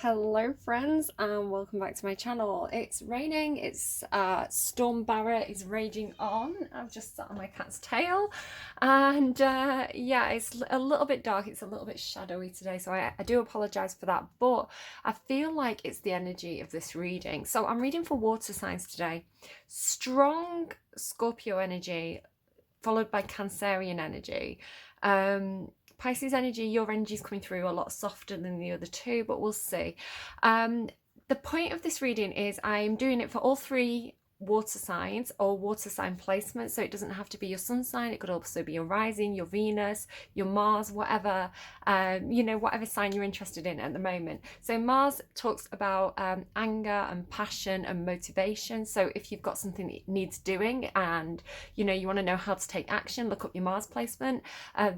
Hello friends and welcome back to my channel. It's raining, it's Storm Barrett is raging on. I've just sat on my cat's tail and yeah, it's a little bit dark, it's a little bit shadowy today, so I do apologise for that, but I feel like it's the energy of this reading. So I'm reading for water signs today. Strong Scorpio energy followed by Cancerian energy. Pisces energy, your energy is coming through a lot softer than the other two, but we'll see. The point of this reading is I'm doing it for all three water signs or water sign placements, so it doesn't have to be your sun sign, it could also be your rising, your Venus, your Mars, whatever whatever sign you're interested in at the moment. So Mars talks about anger and passion and motivation, so if you've got something that needs doing and you want to know how to take action, look up your Mars placement.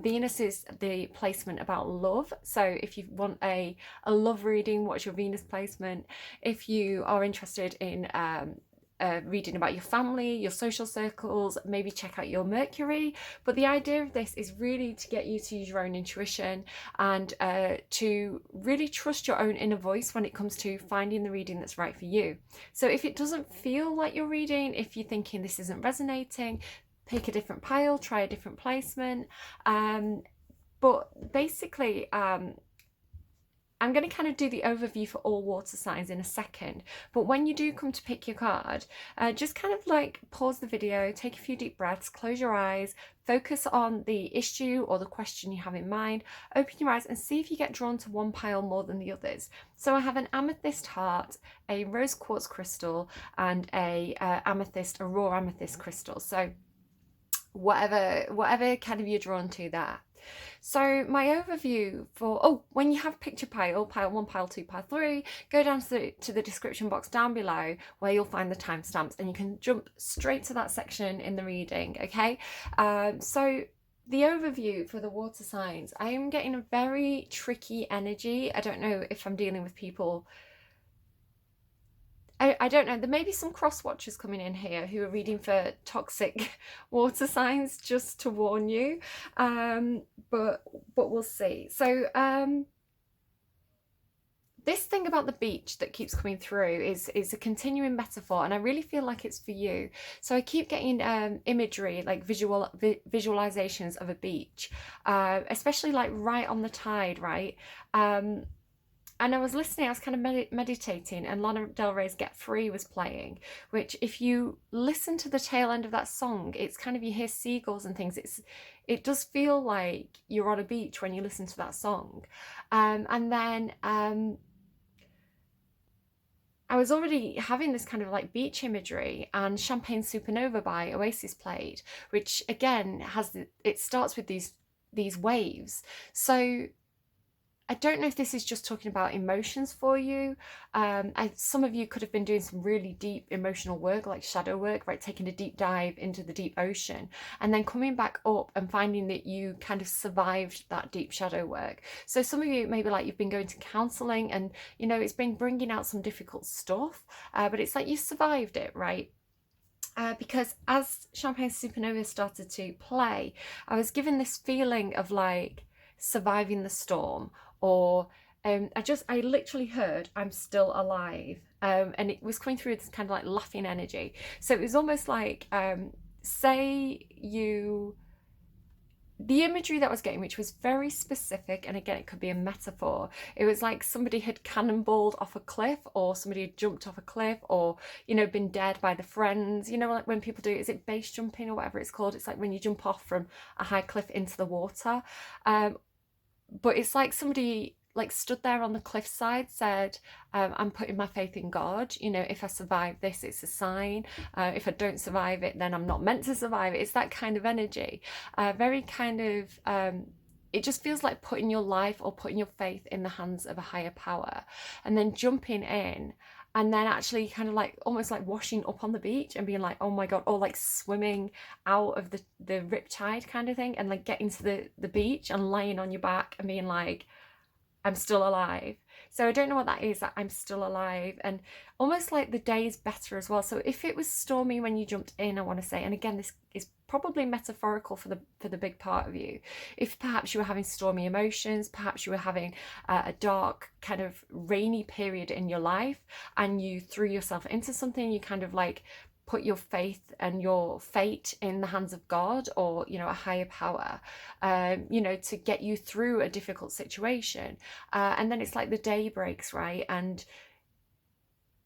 Venus is the placement about love, so if you want a love reading, what's your Venus placement? If you are interested in reading about your family, your social circles, maybe check out your Mercury. But the idea of this is really to get you to use your own intuition and to really trust your own inner voice when it comes to finding the reading that's right for you. So if it doesn't feel like you're reading, if you're thinking this isn't resonating, pick a different pile, try a different placement. But basically, I'm going to kind of do the overview for all water signs in a second, but when you do come to pick your card, just kind of like pause the video, take a few deep breaths, close your eyes, focus on the issue or the question you have in mind, open your eyes and see if you get drawn to one pile more than the others. So I have an amethyst heart, a rose quartz crystal, and a raw amethyst crystal. So whatever kind of you're drawn to there. So my overview for, when you have picked your pile 1, pile 2, pile 3, go down to the description box down below where you'll find the timestamps and you can jump straight to that section in the reading, okay? So the overview for the water signs, I am getting a very tricky energy. I don't know if I'm dealing with people, I don't know, there may be some cross watchers coming in here who are reading for toxic water signs, just to warn you, but we'll see. So this thing about the beach that keeps coming through is a continuing metaphor, and I really feel like it's for you. So I keep getting imagery, like visualizations of a beach, especially like right on the tide, right? And I was listening, I was kind of meditating, and Lana Del Rey's Get Free was playing, which if you listen to the tail end of that song, it's kind of, you hear seagulls and things. It does feel like you're on a beach when you listen to that song. And then I was already having this kind of like beach imagery, and Champagne Supernova by Oasis played, which again it starts with these waves. So I don't know if this is just talking about emotions for you. Some of you could have been doing some really deep emotional work, like shadow work, right? Taking a deep dive into the deep ocean and then coming back up and finding that you kind of survived that deep shadow work. So some of you, maybe like you've been going to counselling and, it's been bringing out some difficult stuff, but it's like you survived it, right? Because as Champagne Supernova started to play, I was given this feeling of like surviving the storm, or I literally heard I'm still alive, and it was coming through this kind of like laughing energy. So it was almost like the imagery that I was getting, which was very specific, and again it could be a metaphor, it was like somebody had cannonballed off a cliff, or somebody had jumped off a cliff, or been dead by the friends, like when people do, is it base jumping or whatever it's called, it's like when you jump off from a high cliff into the water. But it's like somebody like stood there on the cliffside, said, I'm putting my faith in God. If I survive this, it's a sign. If I don't survive it, then I'm not meant to survive it. It's that kind of energy. Very kind of, it just feels like putting your life or putting your faith in the hands of a higher power, and then jumping in, and then actually kind of like almost like washing up on the beach and being like, oh my God, or like swimming out of the riptide kind of thing, and like getting to the beach and lying on your back and being like, I'm still alive. So I don't know what that is, that I'm still alive, and almost like the day is better as well. So if it was stormy when you jumped in, I want to say, and again, this is probably metaphorical for the big part of you. If perhaps you were having stormy emotions, perhaps you were having a dark kind of rainy period in your life, and you threw yourself into something, you kind of like put your faith and your fate in the hands of God, or, you know, a higher power, you know, to get you through a difficult situation. And then it's like the day breaks, right? And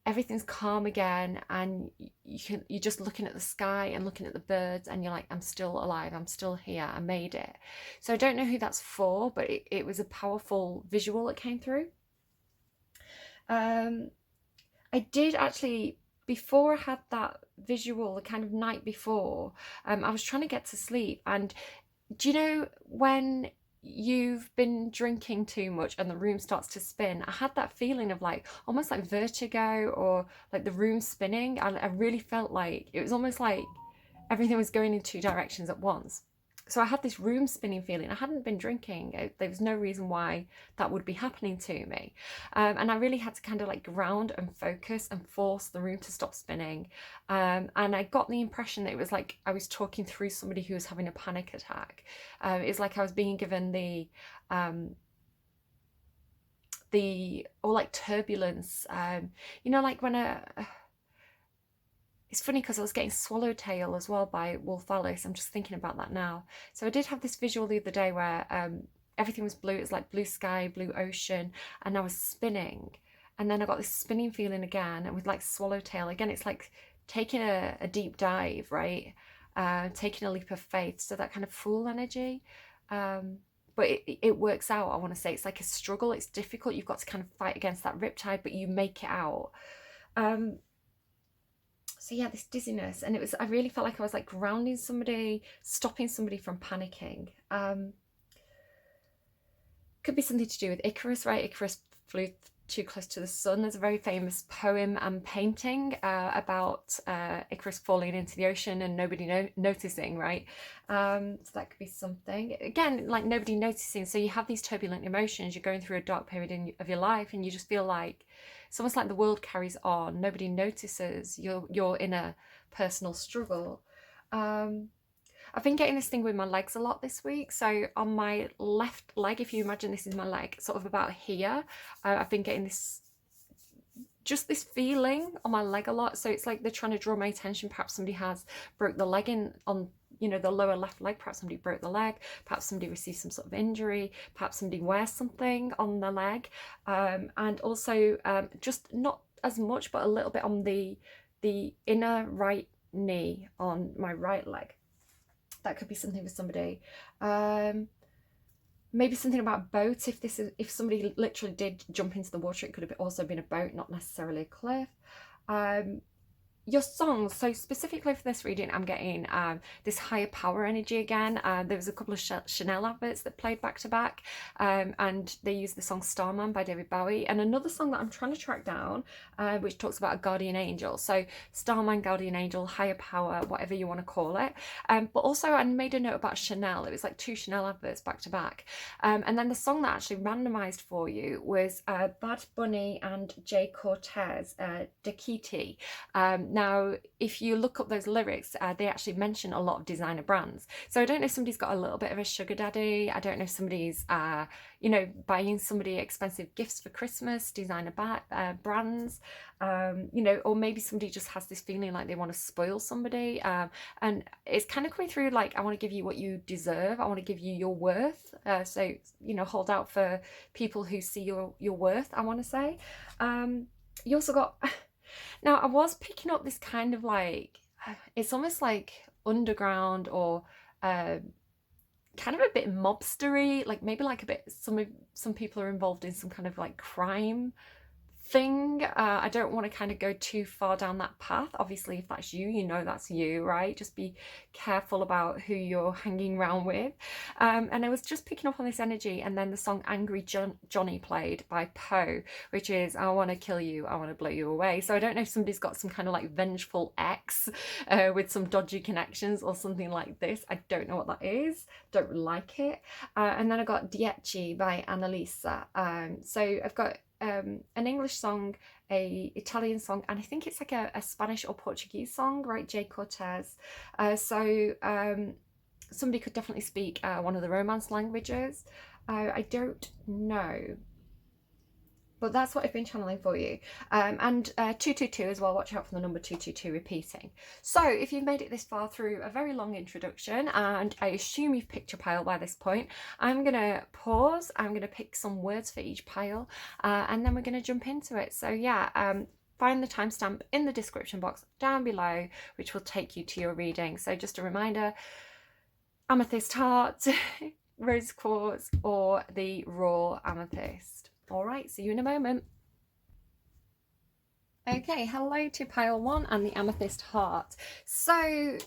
everything's calm again, and you're just looking at the sky and looking at the birds, and you're like, I'm still alive, I'm still here, I made it. So I don't know who that's for, but it was a powerful visual that came through. I did actually, before I had that visual, the kind of night before, I was trying to get to sleep. And do you know when you've been drinking too much and the room starts to spin? I had that feeling of like almost like vertigo, or like the room spinning. I really felt like it was almost like everything was going in two directions at once. So I had this room spinning feeling. I hadn't been drinking. There was no reason why that would be happening to me. And I really had to kind of like ground and focus and force the room to stop spinning. And I got the impression that it was like I was talking through somebody who was having a panic attack. It's like I was being given or like turbulence. You know, like when it's funny because I was getting Swallowtail as well by Wolf Alice. I'm just thinking about that now. So I did have this visual the other day where everything was blue. It was like blue sky, blue ocean, and I was spinning. And then I got this spinning feeling again, and with like Swallowtail. Again, it's like taking a deep dive, right? Taking a leap of faith. So that kind of fool energy. But it works out, I want to say. It's like a struggle. It's difficult. You've got to kind of fight against that riptide, but you make it out. So yeah, this dizziness, and I really felt like I was like grounding somebody, stopping somebody from panicking. Could be something to do with Icarus, right? Icarus flew too close to the sun. There's a very famous poem and painting about Icarus falling into the ocean and nobody noticing, right? So that could be something. Again, like nobody noticing. So you have these turbulent emotions. You're going through a dark period of your life, and you just feel like it's almost like the world carries on. Nobody notices. You're in a personal struggle. I've been getting this thing with my legs a lot this week. So on my left leg, if you imagine this is my leg, sort of about here, I've been getting this feeling on my leg a lot. So it's like they're trying to draw my attention. Perhaps somebody has broke the leg on, you know, the lower left leg. Perhaps somebody broke the leg. Perhaps somebody received some sort of injury. Perhaps somebody wears something on the leg. And also just not as much, but a little bit on the inner right knee on my right leg. That could be something with somebody. Maybe something about boat. If somebody literally did jump into the water, it could have also been a boat, not necessarily a cliff. Your songs, so specifically for this reading, I'm getting this higher power energy again. There was a couple of Chanel adverts that played back to back, and they used the song Starman by David Bowie, and another song that I'm trying to track down, which talks about a guardian angel. So Starman, guardian angel, higher power, whatever you want to call it. But also I made a note about Chanel. It was like 2 Chanel adverts back to back. And then the song that I actually randomized for you was Bad Bunny and Jay Cortez, Dakiti. Now, if you look up those lyrics, they actually mention a lot of designer brands. So I don't know if somebody's got a little bit of a sugar daddy. I don't know if somebody's, you know, buying somebody expensive gifts for Christmas, designer brands, you know, or maybe somebody just has this feeling like they want to spoil somebody. And it's kind of coming through like, I want to give you what you deserve. I want to give you your worth. So, you know, hold out for people who see your worth, I want to say. You also got... Now, I was picking up this kind of like, it's almost like underground or kind of a bit mobstery, like maybe like a bit, some people are involved in some kind of like crime thing. I don't want to kind of go too far down that path. Obviously, if that's you, you know that's you, right? Just be careful about who you're hanging around with. And I was just picking up on this energy, and then the song Angry Johnny played by Poe, which is I want to kill you, I want to blow you away. So I don't know if somebody's got some kind of like vengeful ex with some dodgy connections or something like this. I don't know what that is. Don't like it. And then I got Dieci by Annalisa. So I've got an English song, a Italian song, and I think it's like a Spanish or Portuguese song, right? Jay Cortez. Somebody could definitely speak one of the Romance languages. I don't know, but that's what I've been channeling for you. And 222 as well, watch out for the number 222 repeating. So if you've made it this far through a very long introduction, and I assume you've picked your pile by this point, I'm going to pause, I'm going to pick some words for each pile, and then we're going to jump into it. So yeah, find the timestamp in the description box down below, which will take you to your reading. So just a reminder, Amethyst heart, rose quartz, or the raw amethyst. All right, see you in a moment. Okay, hello to pile 1 and the amethyst heart. So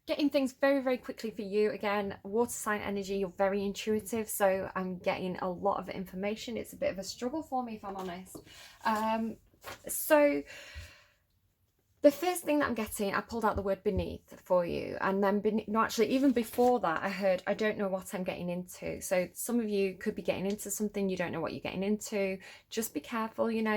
getting things very, very quickly for you. Again, water sign energy, you're very intuitive, so I'm getting a lot of information. It's a bit of a struggle for me, if I'm honest. So the first thing that I'm getting, I pulled out the word beneath for you, and then no, actually even before that I heard, I don't know what I'm getting into. So some of you could be getting into something, you don't know what you're getting into. Just be careful, you know,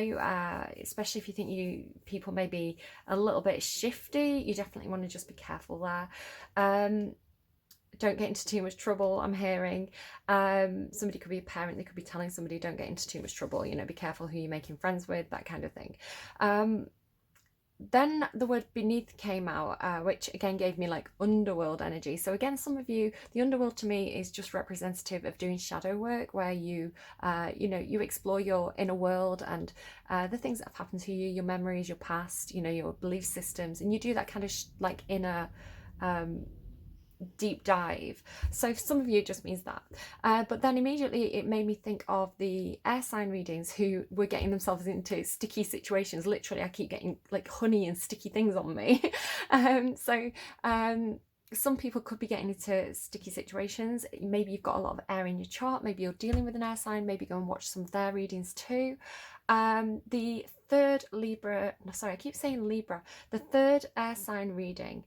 especially if you think people may be a little bit shifty. You definitely want to just be careful there. Don't get into too much trouble, I'm hearing. Somebody could be a parent, they could be telling somebody don't get into too much trouble, you know, be careful who you're making friends with, that kind of thing. Then the word beneath came out, which again gave me like underworld energy. So again, some of you, the underworld to me is just representative of doing shadow work, where you know, you explore your inner world and the things that have happened to you, your memories, your past, you know, your belief systems, and you do that kind of like inner deep dive. So for some of you it just means that, but then immediately it made me think of the air sign readings who were getting themselves into sticky situations. Literally, I keep getting like honey and sticky things on me. Some people could be getting into sticky situations. Maybe you've got a lot of air in your chart, maybe you're dealing with an air sign, maybe go and watch some of their readings too. The third Libra, no, sorry, I keep saying Libra, the third air sign reading,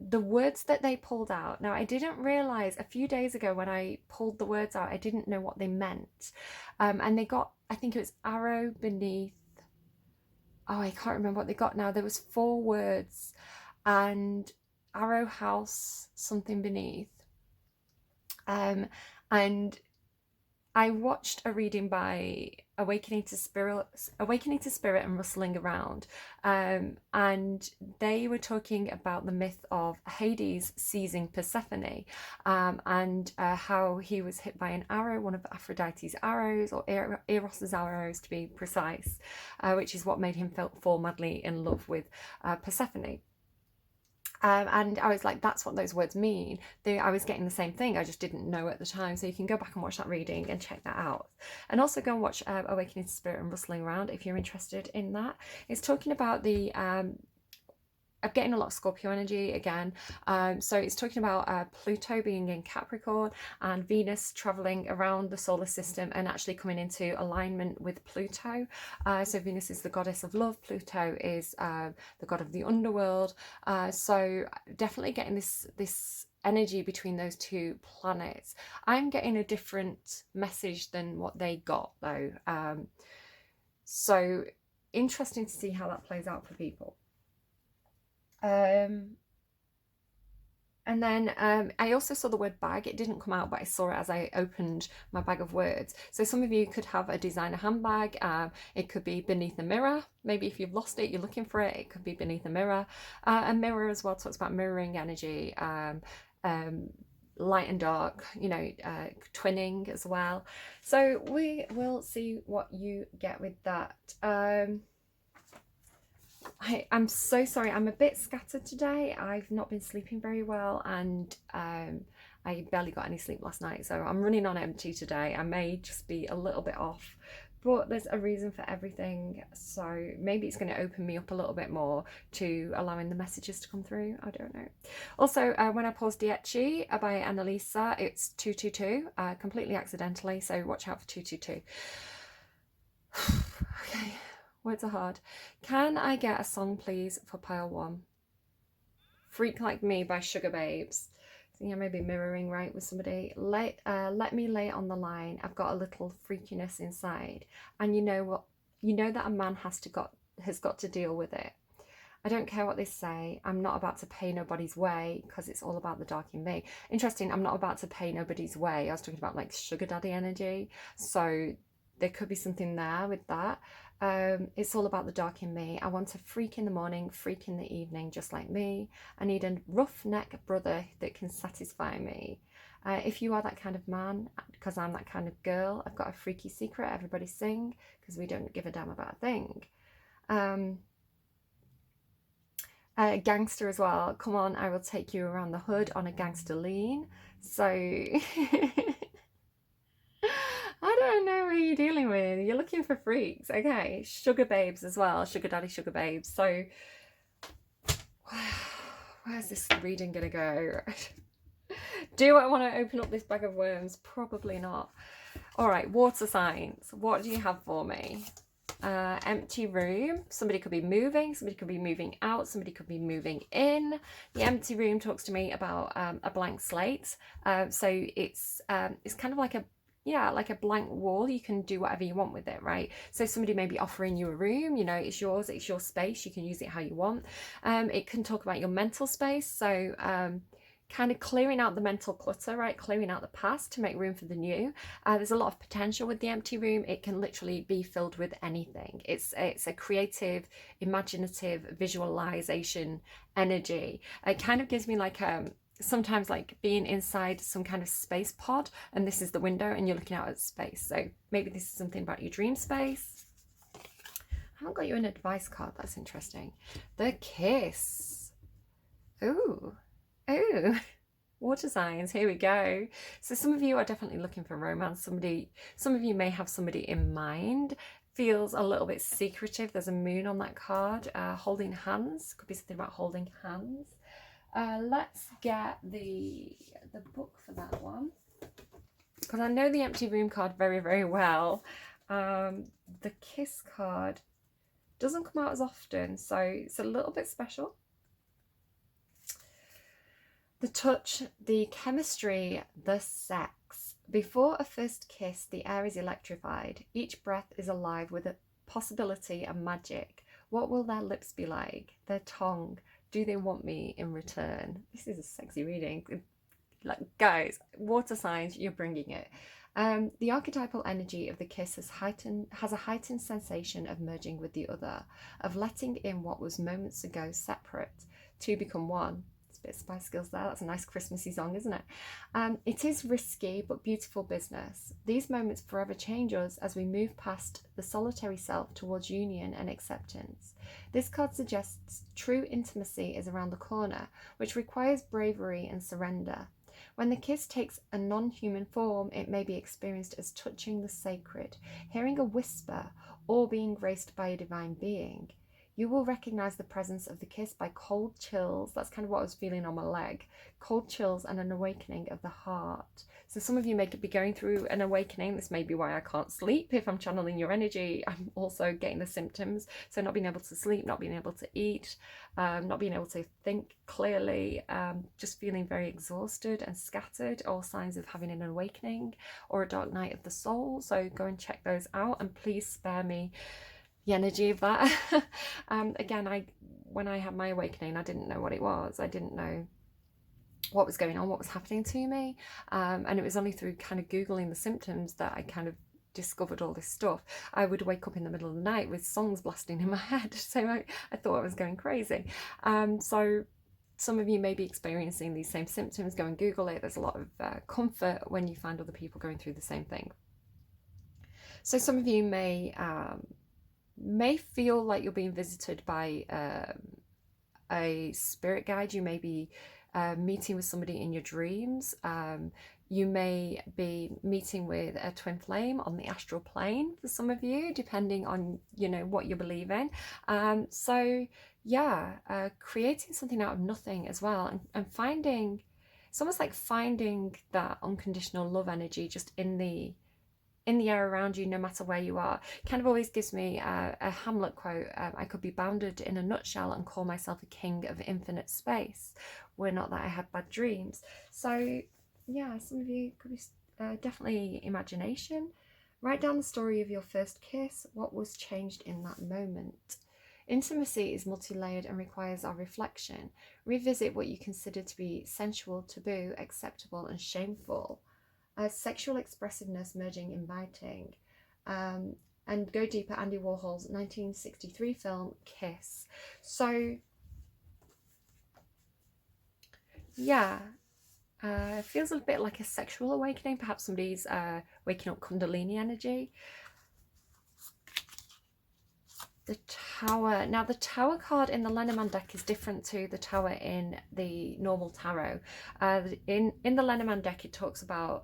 the words that they pulled out. Now, I didn't realize a few days ago when I pulled the words out, I didn't know what they meant. And they got, I think it was arrow beneath. Oh, I can't remember what they got now. There was 4 words, and arrow house, something beneath. And I watched a reading by Awakening to Spirit and Rustling Around, and they were talking about the myth of Hades seizing Persephone, and how he was hit by an arrow, one of Aphrodite's arrows, or Eros's arrows to be precise, which is what made him fall madly in love with Persephone. And I was like, that's what those words mean. I was getting the same thing, I just didn't know at the time. So you can go back and watch that reading and check that out. And also go and watch Awakening to Spirit and Rustling Around if you're interested in that. It's talking about the I'm getting a lot of Scorpio energy again. So it's talking about Pluto being in Capricorn and Venus traveling around the solar system and actually coming into alignment with Pluto. So Venus is the goddess of love. Pluto is the god of the underworld. So definitely getting this energy between those two planets. I'm getting a different message than what they got though. So interesting to see how that plays out for people. And then I also saw the word bag. It didn't come out, but I saw it as I opened my bag of words. So some of you could have a designer handbag. It could be beneath a mirror. Maybe if you've lost it, you're looking for it, it could be beneath a mirror. A mirror as well talks about mirroring energy, light and dark, you know, twinning as well. So we will see what you get with that. I'm so sorry, I'm a bit scattered today. I've not been sleeping very well, and I barely got any sleep last night, so I'm running on empty today. I may just be a little bit off, but there's a reason for everything, so maybe it's going to open me up a little bit more to allowing the messages to come through. I don't know. Also, when I paused Dietchi by Annalisa, it's 222, completely accidentally, so watch out for 222. Okay. Words are hard. Can I get a song, please, for pile 1? Freak Like Me by Sugar Babes. yeah, maybe mirroring right with somebody. Let me lay it on the line. I've got a little freakiness inside, and you know what? You know that a man has got to deal with it. I don't care what they say. I'm not about to pay nobody's way because it's all about the dark in me. Interesting, I'm not about to pay nobody's way. I was talking about like sugar daddy energy. So there could be something there with that. It's all about the dark in me. I want a freak in the morning, freak in the evening, just like me. I need a roughneck brother that can satisfy me. If you are that kind of man, because I'm that kind of girl, I've got a freaky secret. Everybody sing, because we don't give a damn about a thing. Gangster as well. Come on, I will take you around the hood on a gangster lean. So I don't know who you're dealing with. You're looking for freaks. Okay, sugar babes as well. Sugar daddy, sugar babes. So where's this reading gonna go? Do I want to open up this bag of worms? Probably not. All right, water signs. What do you have for me? Empty room. Somebody could be moving, somebody could be moving out, somebody could be moving in. The empty room talks to me about a blank slate. So it's kind of like a blank wall. You can do whatever you want with it, right? So somebody may be offering you a room, you know, it's yours, it's your space, you can use it how you want. It can talk about your mental space. So kind of clearing out the mental clutter, right? Clearing out the past to make room for the new. There's a lot of potential with the empty room. It can literally be filled with anything. It's a creative, imaginative visualization energy. It kind of gives me like sometimes like being inside some kind of space pod, and this is the window and you're looking out at space. So maybe this is something about your dream space. I haven't got you an advice card. That's interesting. The kiss. Ooh. Oh, water signs, here we go. So some of you are definitely looking for romance. Some of you may have somebody in mind. Feels a little bit secretive. There's a moon on that card. Holding hands, could be something about holding hands. Let's get the book for that one, because I know the empty room card very, very well. The kiss card doesn't come out as often, so it's a little bit special. The touch, the chemistry, the sex. Before a first kiss, the air is electrified. Each breath is alive with a possibility and magic. What will their lips be like? Their tongue? Do they want me in return? This is a sexy reading. Like, guys, water signs, you're bringing it. The archetypal energy of the kiss has a heightened sensation of merging with the other, of letting in what was moments ago separate to become one. Bit of Spice Girls there. That's a nice Christmassy song, isn't it? It is risky but beautiful business. These moments forever change us as we move past the solitary self towards union and acceptance. This card suggests true intimacy is around the corner, which requires bravery and surrender. When the kiss takes a non-human form, it may be experienced as touching the sacred, hearing a whisper, or being graced by a divine being. You will recognize the presence of the kiss by cold chills. That's kind of what I was feeling on my leg. Cold chills and an awakening of the heart. So some of you may be going through an awakening. This may be why I can't sleep if I'm channeling your energy. I'm also getting the symptoms. So not being able to sleep, not being able to eat, not being able to think clearly, just feeling very exhausted and scattered. All signs of having an awakening or a dark night of the soul. So go and check those out, and please spare me the energy of that. Again, when I had my awakening, I didn't know what it was. I didn't know what was going on, what was happening to me, and it was only through kind of Googling the symptoms that I kind of discovered all this stuff. I would wake up in the middle of the night with songs blasting in my head, so I thought I was going crazy. So some of you may be experiencing these same symptoms. Go and Google it. There's a lot of comfort when you find other people going through the same thing. So some of you may feel like you're being visited by a spirit guide. You may be meeting with somebody in your dreams. You may be meeting with a twin flame on the astral plane for some of you, depending on, you know, what you believe in. So yeah, creating something out of nothing as well, and finding, it's almost like finding that unconditional love energy just in the in the air around you, no matter where you are. Kind of always gives me a Hamlet quote. I could be bounded in a nutshell and call myself a king of infinite space, were not that I had bad dreams. So yeah, some of you could be definitely imagination. Write down the story of your first kiss. What was changed in that moment? Intimacy is multi-layered and requires our reflection. Revisit what you consider to be sensual, taboo, acceptable, and shameful. Sexual expressiveness, merging, inviting. And go deeper, Andy Warhol's 1963 film, Kiss. So, yeah, it feels a bit like a sexual awakening. Perhaps somebody's waking up Kundalini energy. The Tower. Now, the Tower card in the Lenormand deck is different to the Tower in the normal tarot. In the Lenormand deck, it talks about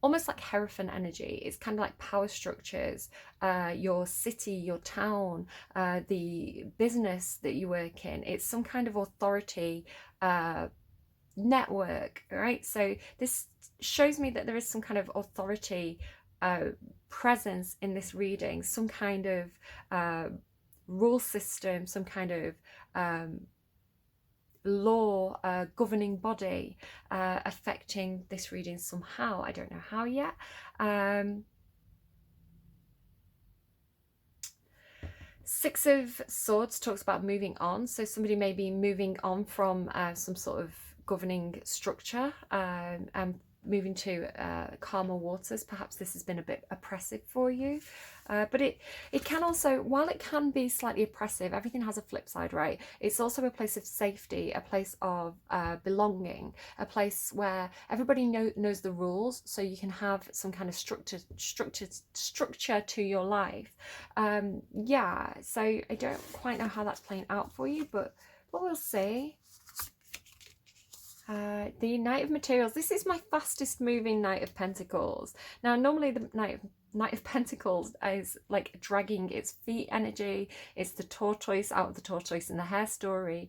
almost like Hierophant energy. It's kind of like power structures, your city, your town, the business that you work in. It's some kind of authority network, right? So this shows me that there is some kind of authority presence in this reading, some kind of rule system, some kind of law, governing body affecting this reading somehow. I don't know how yet. Six of Swords talks about moving on. So somebody may be moving on from some sort of governing structure and moving to calmer waters. Perhaps this has been a bit oppressive for you, but it can also, while it can be slightly oppressive, everything has a flip side, right? It's also a place of safety, a place of belonging, a place where everybody knows the rules, so you can have some kind of structure to your life. Yeah, so I don't quite know how that's playing out for you, but we'll see. The Knight of Materials. This is my fastest moving Knight of Pentacles. Now, normally the Knight of Pentacles is like dragging its feet energy. It's the tortoise out of the tortoise in the Hare story.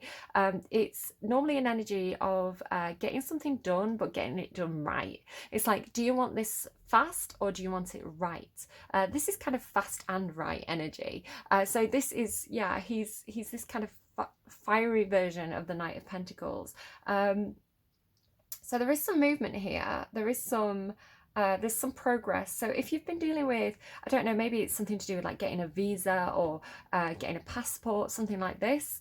It's normally an energy of getting something done, but getting it done right. It's like, do you want this fast or do you want it right? This is kind of fast and right energy. So this is, yeah, he's this kind of fiery version of the Knight of Pentacles. So there is some movement here. There is some there's some progress. So if you've been dealing with, I don't know, maybe it's something to do with like getting a visa or getting a passport, something like this.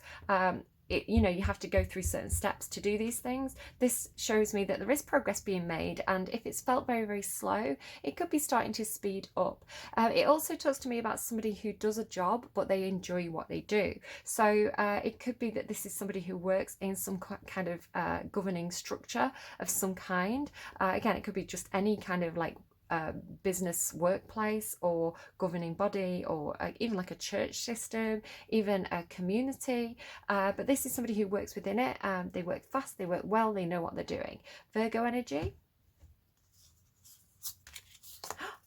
You know, you have to go through certain steps to do these things. This shows me that there is progress being made, and if it's felt very, very slow, it could be starting to speed up. It also talks to me about somebody who does a job, but they enjoy what they do. So it could be that this is somebody who works in some kind of governing structure of some kind. Again, it could be just any kind of like business workplace or governing body, or even like a church system, even a community, but this is somebody who works within it. They work fast, they work well, they know what they're doing. Virgo energy.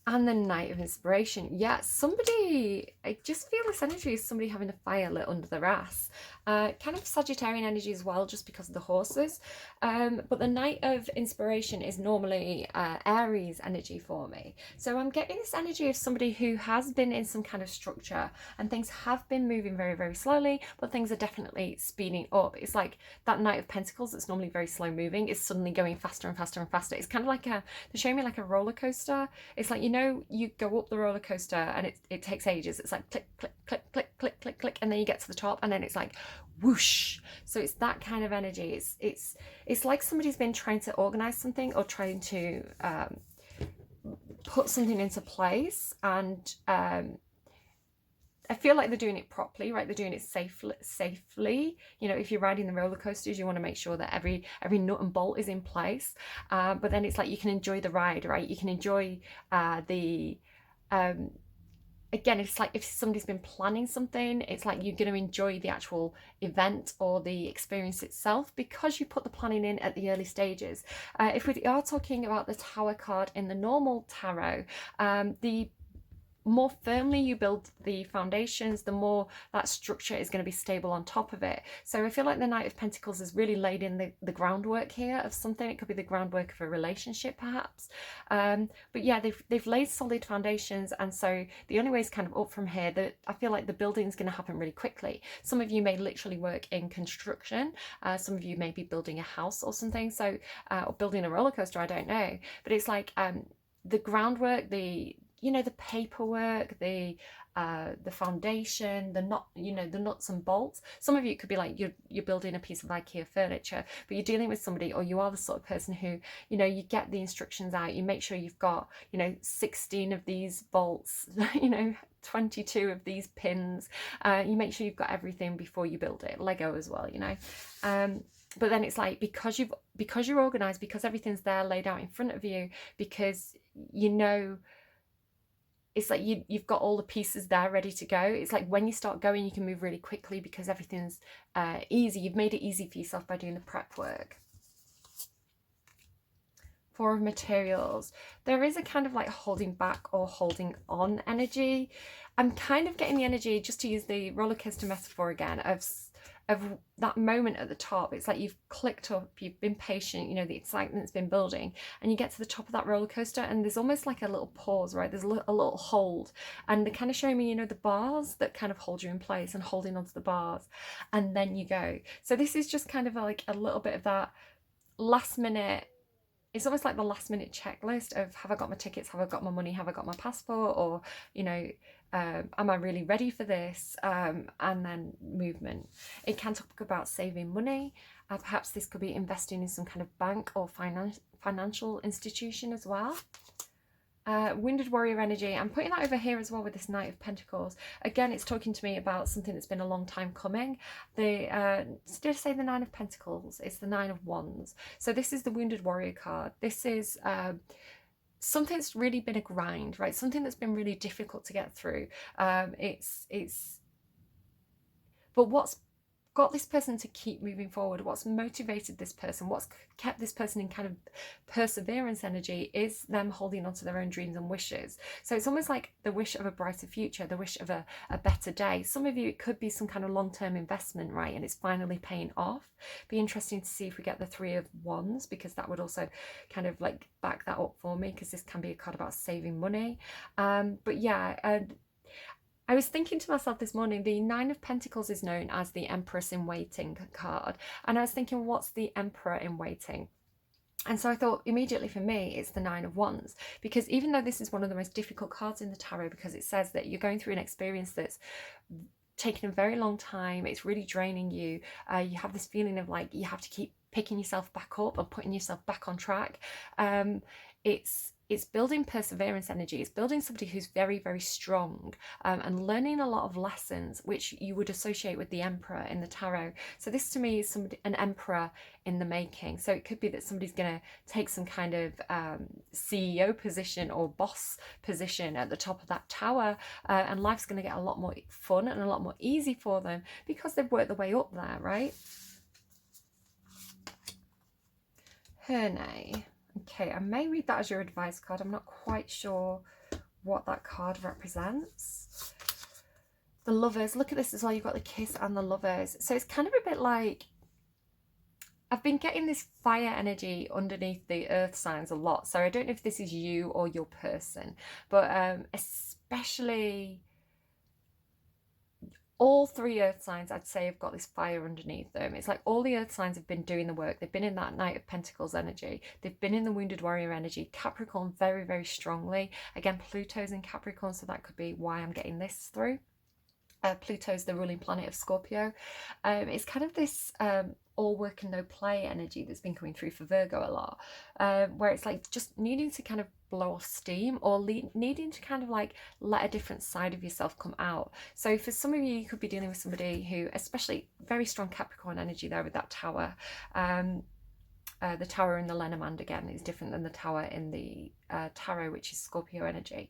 And the Knight of Inspiration. Yeah, somebody, I just feel this energy is somebody having a fire lit under their ass. Kind of Sagittarian energy as well, just because of the horses. But the Knight of Inspiration is normally Aries energy for me. So I'm getting this energy of somebody who has been in some kind of structure and things have been moving very, very slowly, but things are definitely speeding up. It's like that Knight of Pentacles that's normally very slow moving is suddenly going faster and faster and faster. It's kind of like they're showing me like a roller coaster. It's like, you know, you go up the roller coaster and it takes ages. It's like click, click, click, click, click, click, click, and then you get to the top and then it's like whoosh. So it's that kind of energy. It's like somebody's been trying to organize something or trying to put something into place, and I feel like they're doing it properly, right? They're doing it safely. You know, if you're riding the roller coasters, you want to make sure that every nut and bolt is in place. But then it's like you can enjoy the ride, right? You can enjoy again, it's like if somebody's been planning something, it's like you're going to enjoy the actual event or the experience itself because you put the planning in at the early stages. If we are talking about the Tower card in the normal tarot, the more firmly you build the foundations, the more that structure is going to be stable on top of it. So I feel like the Knight of Pentacles has really laid in the groundwork here of something. It could be the groundwork of a relationship, perhaps. But yeah, they've laid solid foundations, and so the only way is kind of up from here. That I feel like the building is going to happen really quickly. Some of you may literally work in construction. Some of you may be building a house or something. So or building a roller coaster. I don't know, but it's like the groundwork, the paperwork, the foundation, the nuts and bolts. Some of you could be like you're building a piece of IKEA furniture, but you're dealing with somebody, or you are the sort of person who, you get the instructions out, you make sure you've got, 16 of these bolts, 22 of these pins. You make sure you've got everything before you build it. Lego as well, but then it's like, because you're organized, because everything's there laid out in front of you, because it's like you've got all the pieces there ready to go. It's like when you start going, you can move really quickly because everything's easy. You've made it easy for yourself by doing the prep work. Four of Materials. There is a kind of like holding back or holding on energy. I'm kind of getting the energy, just to use the roller coaster metaphor again, of that moment at the top. It's like you've clicked up, you've been patient, the excitement's been building, and you get to the top of that roller coaster, and there's almost like a little pause, right? There's a little hold, and they're kind of showing me, the bars that kind of hold you in place, and holding onto the bars, and then you go. So this is just kind of like a little bit of that last minute. It's almost like the last minute checklist of, have I got my tickets? Have I got my money? Have I got my passport? Or, am I really ready for this? And then movement. It can talk about saving money. Perhaps this could be investing in some kind of bank or financial institution as well. Wounded Warrior energy. I'm putting that over here as well with this Knight of Pentacles. Again, it's talking to me about something that's been a long time coming. Did I say the Nine of Pentacles? It's the Nine of Wands. So this is the Wounded Warrior card. This is something that's really been a grind, right? Something that's been really difficult to get through. But what's got this person to keep moving forward, what's motivated this person, what's kept this person in kind of perseverance energy, is them holding on to their own dreams and wishes. So it's almost like the wish of a brighter future, the wish of a better day. Some of you, it could be some kind of long-term investment, right? And it's finally paying off. Be interesting to see if we get the Three of Wands, because that would also kind of like back that up for me, because this can be a card about saving money. But yeah, I was thinking to myself this morning, the Nine of Pentacles is known as the Empress in Waiting card. And I was thinking, what's the Emperor in Waiting? And so I thought immediately, for me, it's the Nine of Wands. Because even though this is one of the most difficult cards in the tarot, because it says that you're going through an experience that's taken a very long time, it's really draining you. You have this feeling of like you have to keep picking yourself back up and putting yourself back on track. It's building perseverance energy. It's building somebody who's very, very strong, and learning a lot of lessons which you would associate with the Emperor in the tarot. So this to me is an emperor in the making. So it could be that somebody's going to take some kind of CEO position or boss position at the top of that tower, and life's going to get a lot more fun and a lot more easy for them because they've worked their way up there, right? Herne. Okay, I may read that as your advice card. I'm not quite sure what that card represents. The Lovers. Look at this as well. You've got the Kiss and the Lovers. So it's kind of a bit like, I've been getting this fire energy underneath the earth signs a lot. So I don't know if this is you or your person, but especially all three earth signs, I'd say, have got this fire underneath them. It's like all the earth signs have been doing the work. They've been in that Knight of Pentacles energy. They've been in the Wounded Warrior energy. Capricorn very, very strongly. Again, Pluto's in Capricorn, so that could be why I'm getting this through. Pluto's the ruling planet of Scorpio. It's kind of this all work and no play energy that's been coming through for Virgo a lot, where it's like just needing to kind of blow off steam, or needing to kind of like let a different side of yourself come out. So for some of you, you could be dealing with somebody who, especially very strong Capricorn energy there with that tower. The tower in the Lenormand, again, is different than the tower in the tarot, which is Scorpio energy.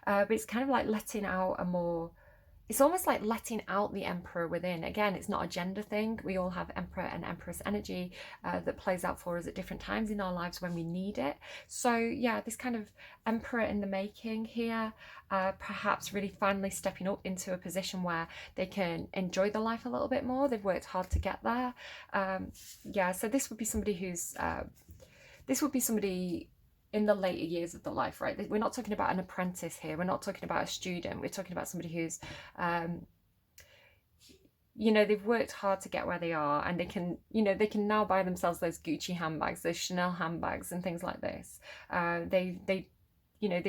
But it's kind of like letting out a more it's almost like letting out the Emperor within. Again, it's not a gender thing. We all have Emperor and Empress energy that plays out for us at different times in our lives when we need it. So yeah, this kind of Emperor in the making here, perhaps really finally stepping up into a position where they can enjoy their life a little bit more. They've worked hard to get there. Yeah, so this would be somebody who's, this would be somebody in the later years of the life, right? We're not talking about an apprentice here. We're not talking about a student. We're talking about somebody who's, you know, they've worked hard to get where they are, and they can, you know, they can now buy themselves those Gucci handbags, those Chanel handbags and things like this. You know,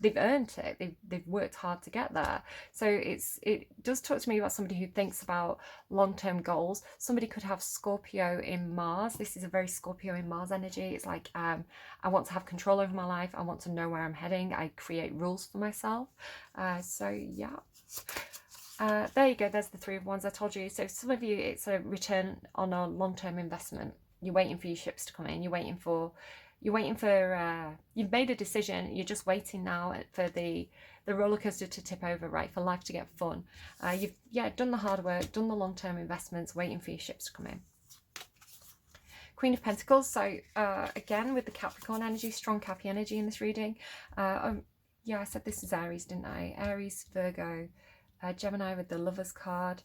they've earned it. They've worked hard to get there. So it does talk to me about somebody who thinks about long-term goals. Somebody could have Scorpio in Mars. This is a very Scorpio in Mars energy. It's like, I want to have control over my life. I want to know where I'm heading. I create rules for myself. So yeah. There you go. There's the Three of Wands I told you. So some of you, it's a return on a long-term investment. You're waiting for your ships to come in. You're waiting for, you've made a decision. You're just waiting now for the roller coaster to tip over, right? For life to get fun. You've, yeah, done the hard work, done the long-term investments, waiting for your ships to come in. Queen of Pentacles. So again, with the Capricorn energy, strong Cappy energy in this reading. Yeah, I said this is Aries, didn't I? Aries, Virgo, Gemini with the Lovers card.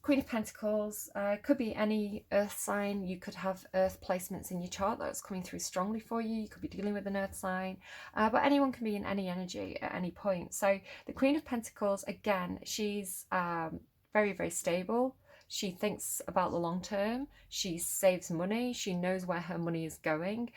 Queen of Pentacles, could be any earth sign. You could have earth placements in your chart that's coming through strongly for you. You could be dealing with an earth sign, but anyone can be in any energy at any point. So the Queen of Pentacles, again, she's very, very stable. She thinks about the long term. She saves money. She knows where her money is going.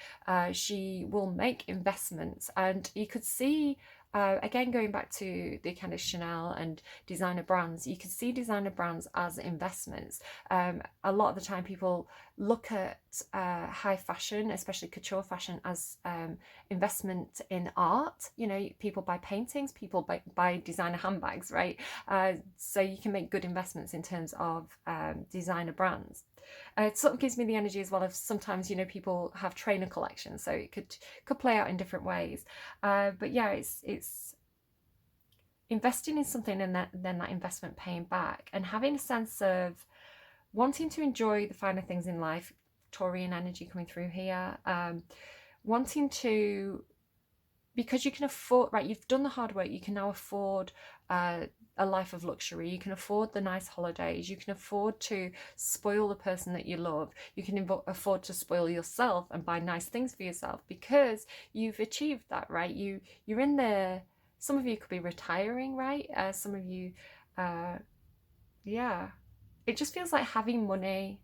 She will make investments, and you could see, again, going back to the kind of Chanel and designer brands, you can see designer brands as investments. A lot of the time people look at high fashion, especially couture fashion, as investment in art. You know, people buy paintings, people buy designer handbags, right? So you can make good investments in terms of designer brands. It sort of gives me the energy as well of sometimes, you know, people have trainer collections, so it could play out in different ways. But yeah, it's investing in something and then that investment paying back, and having a sense of wanting to enjoy the finer things in life. Taurian energy coming through here. Wanting to, because you can afford, right, you've done the hard work, you can now afford a life of luxury. You can afford the nice holidays. You can afford to spoil the person that you love. You can afford to spoil yourself and buy nice things for yourself because you've achieved that, right? You're in there. Some of you could be retiring, right? Some of you, yeah. It just feels like having money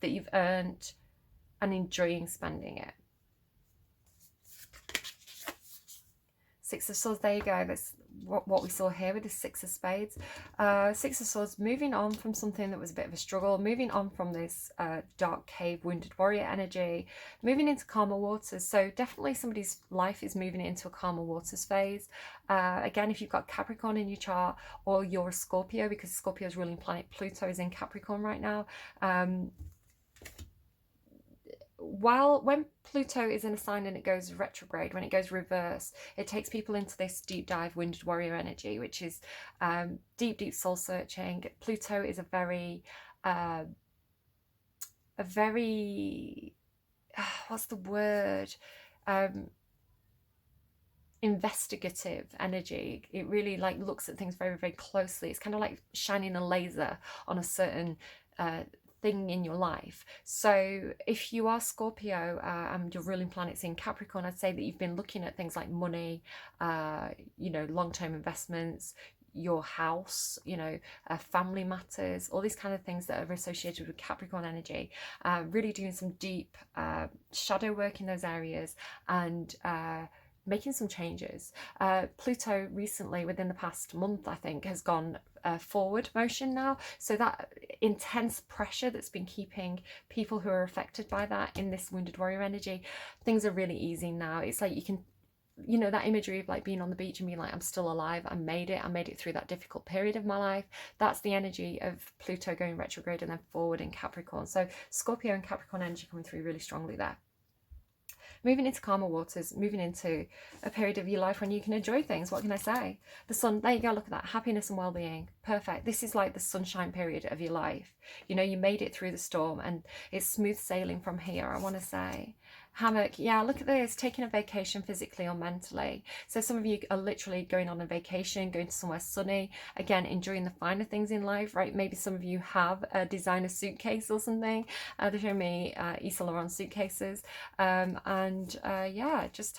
that you've earned and enjoying spending it. Six of Swords, there you go. That's what we saw here with the Six of Spades. Six of Swords, moving on from something that was a bit of a struggle, moving on from this dark cave, wounded warrior energy, moving into calmer waters. So definitely somebody's life is moving into a calmer waters phase. Again, if you've got Capricorn in your chart, or you're a Scorpio, because Scorpio's ruling planet Pluto is in Capricorn right now. When Pluto is in a sign and it goes retrograde, when it goes reverse, it takes people into this deep dive wounded warrior energy, which is deep soul searching. Pluto is a very what's the word, investigative energy. It really like looks at things very, very closely. It's kind of like shining a laser on a certain thing in your life. So if you are Scorpio and your ruling planet's in Capricorn, I'd say that you've been looking at things like money, you know, long-term investments, your house, you know, family matters, all these kind of things that are associated with Capricorn energy. Really doing some deep shadow work in those areas and making some changes. Pluto recently, within the past month, I think, has gone forward motion now. So that intense pressure that's been keeping people who are affected by that in this wounded warrior energy, things are really easing now. It's like you can, you know, that imagery of like being on the beach and being like, I'm still alive, I made it through that difficult period of my life. That's the energy of Pluto going retrograde and then forward in Capricorn. So Scorpio and Capricorn energy coming through really strongly there. moving into calmer waters, moving into a period of your life when you can enjoy things. What can I say? The sun, there you go, look at that, happiness and well-being, perfect. This is like the sunshine period of your life. You know, you made it through the storm and it's smooth sailing from here, I want to say. Hammock, yeah, look at this, taking a vacation physically or mentally. So some of you are literally going on a vacation, going to somewhere sunny, again, enjoying the finer things in life, right? Maybe some of you have a designer suitcase or something. They show me Yves Saint Laurent suitcases. Yeah, just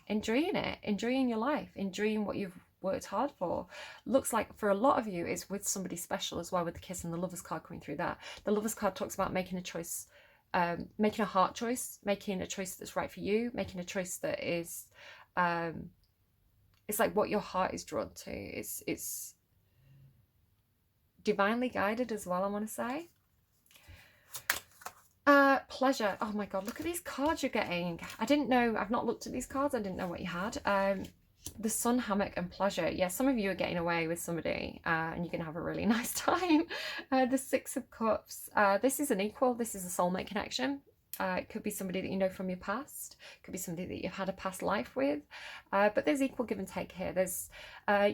enjoying your life, enjoying what you've worked hard for. Looks like for a lot of you it's with somebody special as well, with the kiss and the lovers card coming through that. The lovers card talks about making a choice, making a heart choice, making a choice that's right for you, making a choice that is it's like what your heart is drawn to. It's divinely guided as well, I want to say. Pleasure. Oh my god, look at these cards you're getting. I didn't know, I've not looked at these cards, I didn't know what you had. The sun, hammock and pleasure. Yeah, some of you are getting away with somebody and you're gonna have a really nice time. The Six of Cups. This is an equal, this is a soulmate connection. It could be somebody that you know from your past, it could be somebody that you've had a past life with, but there's equal give and take here. There's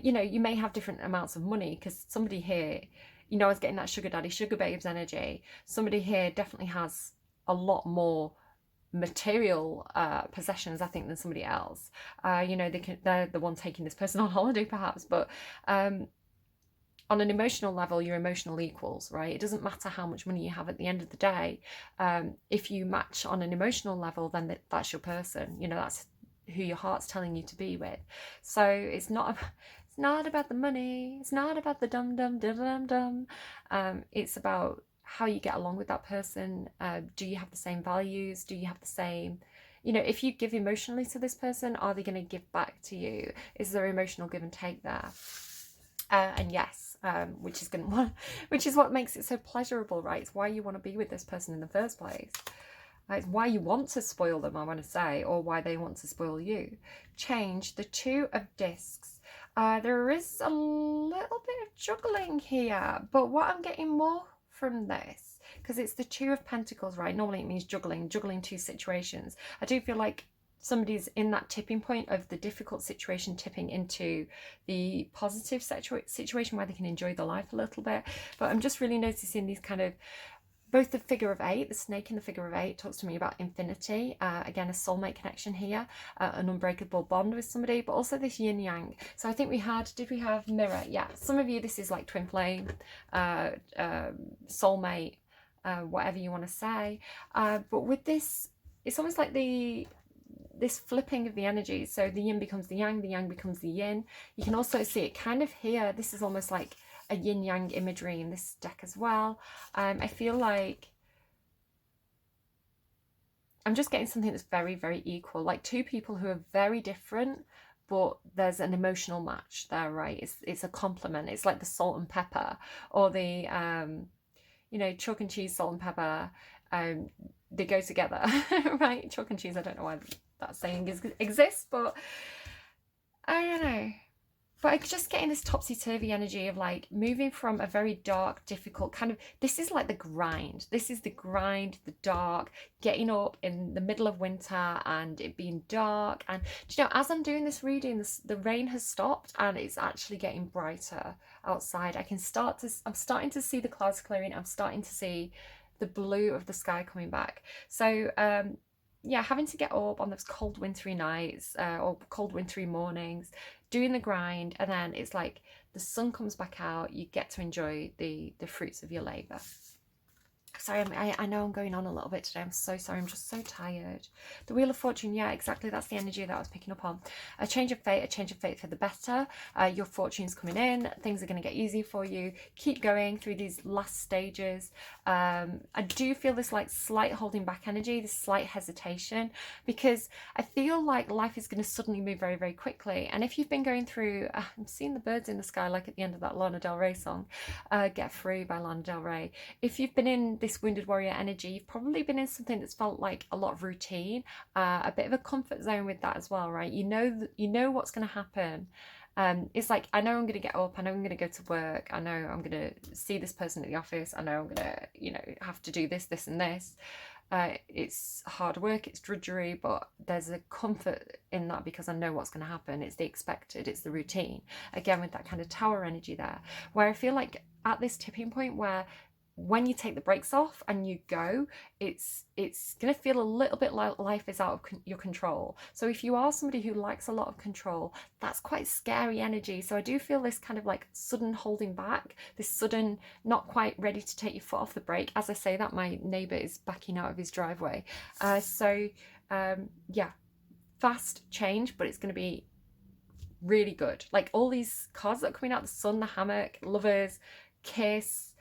you know, you may have different amounts of money, because somebody here, you know, I was getting that sugar daddy, sugar babes energy. Somebody here definitely has a lot more material possessions, I think, than somebody else. You know, they're the one taking this person on holiday perhaps, but on an emotional level, you're emotional equals, right? It doesn't matter how much money you have at the end of the day. If you match on an emotional level, then that's your person. You know, that's who your heart's telling you to be with. So it's not about the money. It's not about the dum. It's about how you get along with that person. Do you have the same values? Do you have the same, you know, if you give emotionally to this person, are they going to give back to you? Is there emotional give and take there? And yes, which is what makes it so pleasurable, right? It's why you want to be with this person in the first place. It's why you want to spoil them, I want to say, or why they want to spoil you. Change, the Two of Discs. There is a little bit of juggling here, but what I'm getting more from this, because it's the Two of Pentacles, right? Normally it means juggling two situations. I do feel like somebody's in that tipping point of the difficult situation tipping into the positive situation where they can enjoy their life a little bit. But I'm just really noticing these kind of, both the figure of 8, the snake in the figure of 8 talks to me about infinity, again a soulmate connection here, an unbreakable bond with somebody, but also this yin yang. So I think did we have mirror? Yeah, some of you this is like twin flame, soulmate, whatever you want to say, but with this it's almost like this flipping of the energy. So the yin becomes the yang becomes the yin. You can also see it kind of here. This is almost like a yin yang imagery in this deck as well. I feel like I'm just getting something that's very, very equal, like two people who are very different, but there's an emotional match there, right? It's a complement. It's like the salt and pepper, or the you know, chalk and cheese, salt and pepper. They go together, right? Chalk and cheese, I don't know why that saying exists, but I don't know. But I'm just getting this topsy-turvy energy of like moving from a very dark, difficult kind of, this is like the grind. This is the grind, the dark, getting up in the middle of winter and it being dark. And do you know, as I'm doing this reading, the rain has stopped and it's actually getting brighter outside. I'm starting to see the clouds clearing. I'm starting to see the blue of the sky coming back. So yeah, having to get up on those cold wintry nights or cold wintry mornings, doing the grind, and then it's like the sun comes back out, you get to enjoy the fruits of your labor. Sorry, I know I'm going on a little bit today. I'm so sorry. I'm just so tired. The Wheel of Fortune. Yeah, exactly. That's the energy that I was picking up on. A change of fate for the better. Your fortune's coming in. Things are going to get easier for you. Keep going through these last stages. I do feel this like slight holding back energy, this slight hesitation, because I feel like life is going to suddenly move very, very quickly. And if you've been going through, I'm seeing the birds in the sky, like at the end of that Lana Del Rey song, Get Free by Lana Del Rey. If you've been in this wounded warrior energy, you've probably been in something that's felt like a lot of routine, a bit of a comfort zone with that as well, right? You know what's going to happen. It's like, I know I'm going to get up, I know I'm going to go to work, I know I'm going to see this person at the office, I know I'm going to, you know, have to do this and this. It's hard work, it's drudgery, but there's a comfort in that because I know what's going to happen. It's the expected, it's the routine. Again, with that kind of tower energy there, where I feel like at this tipping point where when you take the brakes off and you go, it's going to feel a little bit like life is out of your control. So if you are somebody who likes a lot of control, that's quite scary energy. So I do feel this kind of like sudden holding back, this sudden not quite ready to take your foot off the brake. As I say that, my neighbour is backing out of his driveway. Yeah, fast change, but it's going to be really good. Like all these cards that are coming out, the Sun, the Hammock, Lovers, Kiss,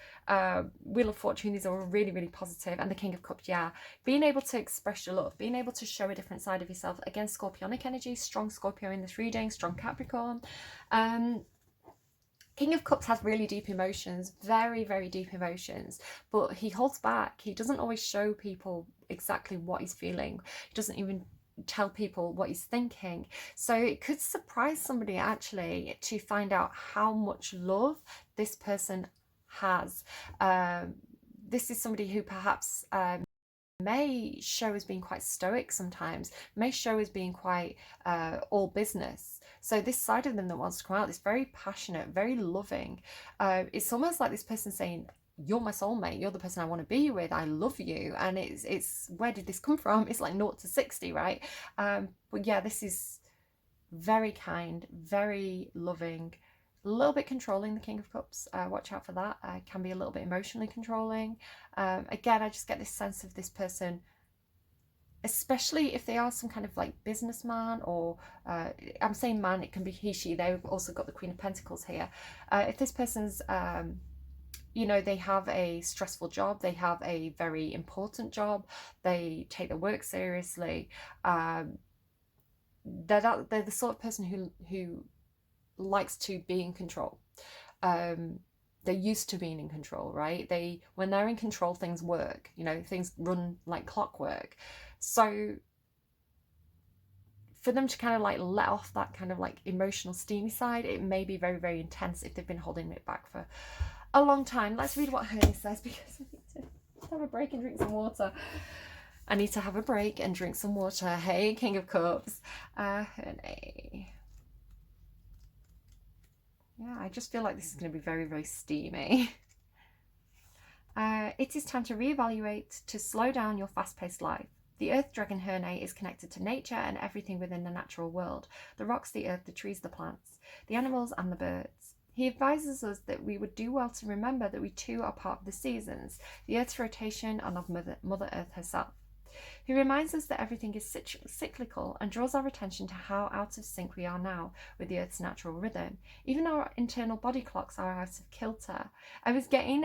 Wheel of Fortune, these are really, really positive. And the King of Cups, yeah, being able to express your love, being able to show a different side of yourself. Again, Scorpionic energy, strong Scorpio in this reading, strong Capricorn. King of Cups has really deep emotions, very, very deep emotions, but he holds back. He doesn't always show people exactly what he's feeling. He doesn't even tell people what he's thinking. So it could surprise somebody actually to find out how much love this person has. This is somebody who perhaps may show as being quite stoic sometimes, may show as being quite all business. So this side of them that wants to come out, this very passionate, very loving, it's almost like this person saying, you're my soulmate, you're the person I want to be with, I love you. And it's where did this come from? It's like 0 to 60, right? But yeah, this is very kind, very loving, a little bit controlling, the King of Cups. Watch out for that. Can be a little bit emotionally controlling. Again, I just get this sense of this person, especially if they are some kind of like businessman, or I'm saying man, it can be he, she. They've also got the Queen of Pentacles here. If this person's you know, they have a stressful job, they have a very important job, they take their work seriously, they're the sort of person who likes to be in control. They're used to being in control, right? When they're in control, things work, you know, things run like clockwork. So for them to kind of like let off that kind of like emotional steamy side, it may be very, very intense if they've been holding it back for a long time. Let's read what Honey says, because I need to have a break and drink some water. I need to have a break and drink some water. Hey, King of Cups. Honey. Yeah, I just feel like this is going to be very, very steamy. It is time to reevaluate, to slow down your fast-paced life. The earth dragon Herne is connected to nature and everything within the natural world. The rocks, the earth, the trees, the plants, the animals and the birds. He advises us that we would do well to remember that we too are part of the seasons, the earth's rotation and of Mother Earth herself. He reminds us that everything is cyclical and draws our attention to how out of sync we are now with the earth's natural rhythm. Even our internal body clocks are out of kilter. I was getting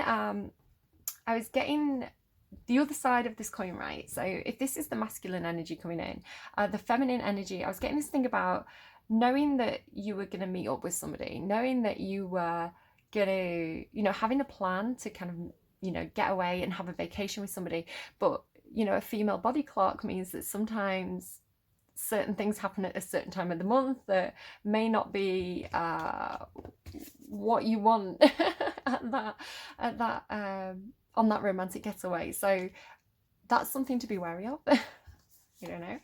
the other side of this coin, right? So if this is the masculine energy coming in, the feminine energy, I was getting this thing about knowing that you were going to meet up with somebody, knowing that you were going to, you know, having a plan to kind of, you know, get away and have a vacation with somebody. But, you know, a female body clock means that sometimes certain things happen at a certain time of the month that may not be what you want on that romantic getaway. So that's something to be wary of. You don't know.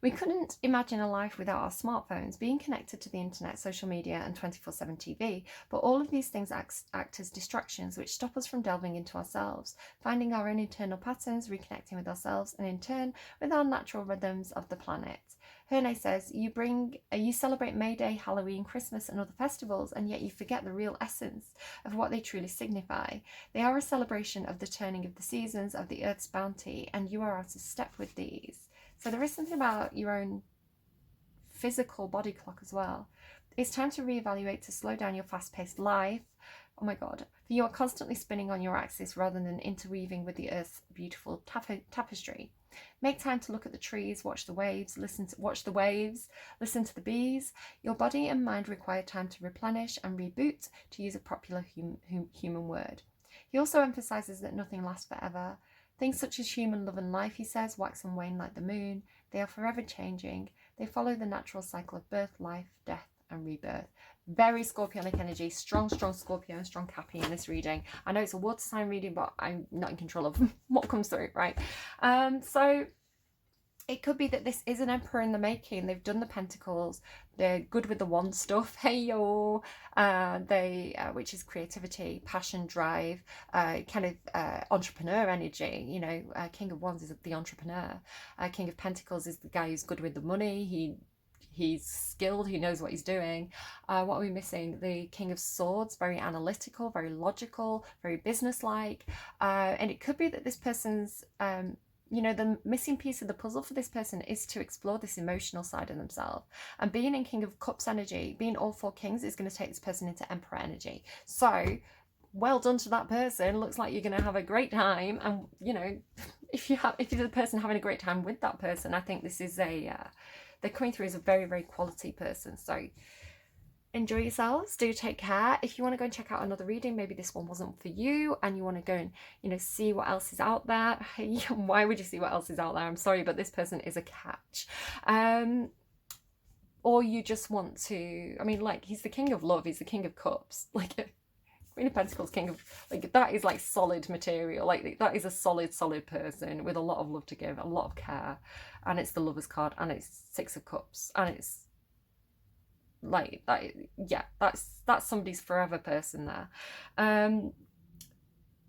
We couldn't imagine a life without our smartphones, being connected to the internet, social media and 24/7 TV, but all of these things act as distractions which stop us from delving into ourselves, finding our own internal patterns, reconnecting with ourselves and in turn with our natural rhythms of the planet. Herne says, you celebrate May Day, Halloween, Christmas and other festivals, and yet you forget the real essence of what they truly signify. They are a celebration of the turning of the seasons, of the earth's bounty, and you are out of step with these. So there is something about your own physical body clock as well. It's time to reevaluate, to slow down your fast-paced life. Oh my God. You are constantly spinning on your axis rather than interweaving with the earth's beautiful tapestry. Make time to look at the trees, watch the waves, listen to the bees. Your body and mind require time to replenish and reboot, to use a popular human word. He also emphasizes that nothing lasts forever. Things such as human love and life, he says, wax and wane like the moon. They are forever changing. They follow the natural cycle of birth, life, death, and rebirth. Very Scorpionic energy, strong Scorpio and strong Cappy in this reading. I know it's a water sign reading, but I'm not in control of what comes through, right? So it could be that this is an emperor in the making. They've done the pentacles. They're good with the wand stuff. Hey yo, which is creativity, passion, drive, kind of entrepreneur energy. You know, King of Wands is the entrepreneur. King of Pentacles is the guy who's good with the money. He's skilled, he knows what he's doing. What are we missing? The King of Swords, very analytical, very logical, very businesslike. And it could be that this person's, you know, the missing piece of the puzzle for this person is to explore this emotional side of themselves. And being in King of Cups energy, being all 4 kings, is going to take this person into Emperor energy. So well done to that person. Looks like you're going to have a great time. And, you know, if you're the person having a great time with that person, I think this is they're coming through as a very, very quality person. So enjoy yourselves. Do take care. If you want to go and check out another reading, maybe this one wasn't for you and you want to go and, you know, see what else is out there. Why would you see what else is out there? I'm sorry, but this person is a catch. Or you just want to, I mean, like, he's the King of Love. He's the King of Cups. Like, Queen of Pentacles, King of, like, that is like solid material. Like, that is a solid person with a lot of love to give, a lot of care. And it's the Lover's card, and it's 6 of Cups, and it's like that. Yeah, that's somebody's forever person there.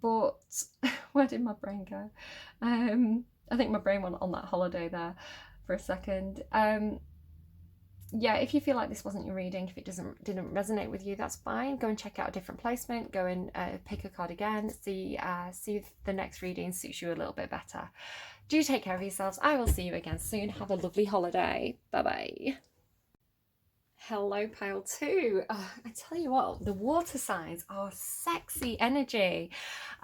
But where did my brain go? I think my brain went on that holiday there for a second. Yeah, if you feel like this wasn't your reading, if it didn't resonate with you, that's fine. Go and check out a different placement. Go and pick a card again. See if the next reading suits you a little bit better. Do take care of yourselves. I will see you again soon. Have a lovely holiday. Bye-bye. Hello, pile 2. I tell you what, the water signs are sexy energy.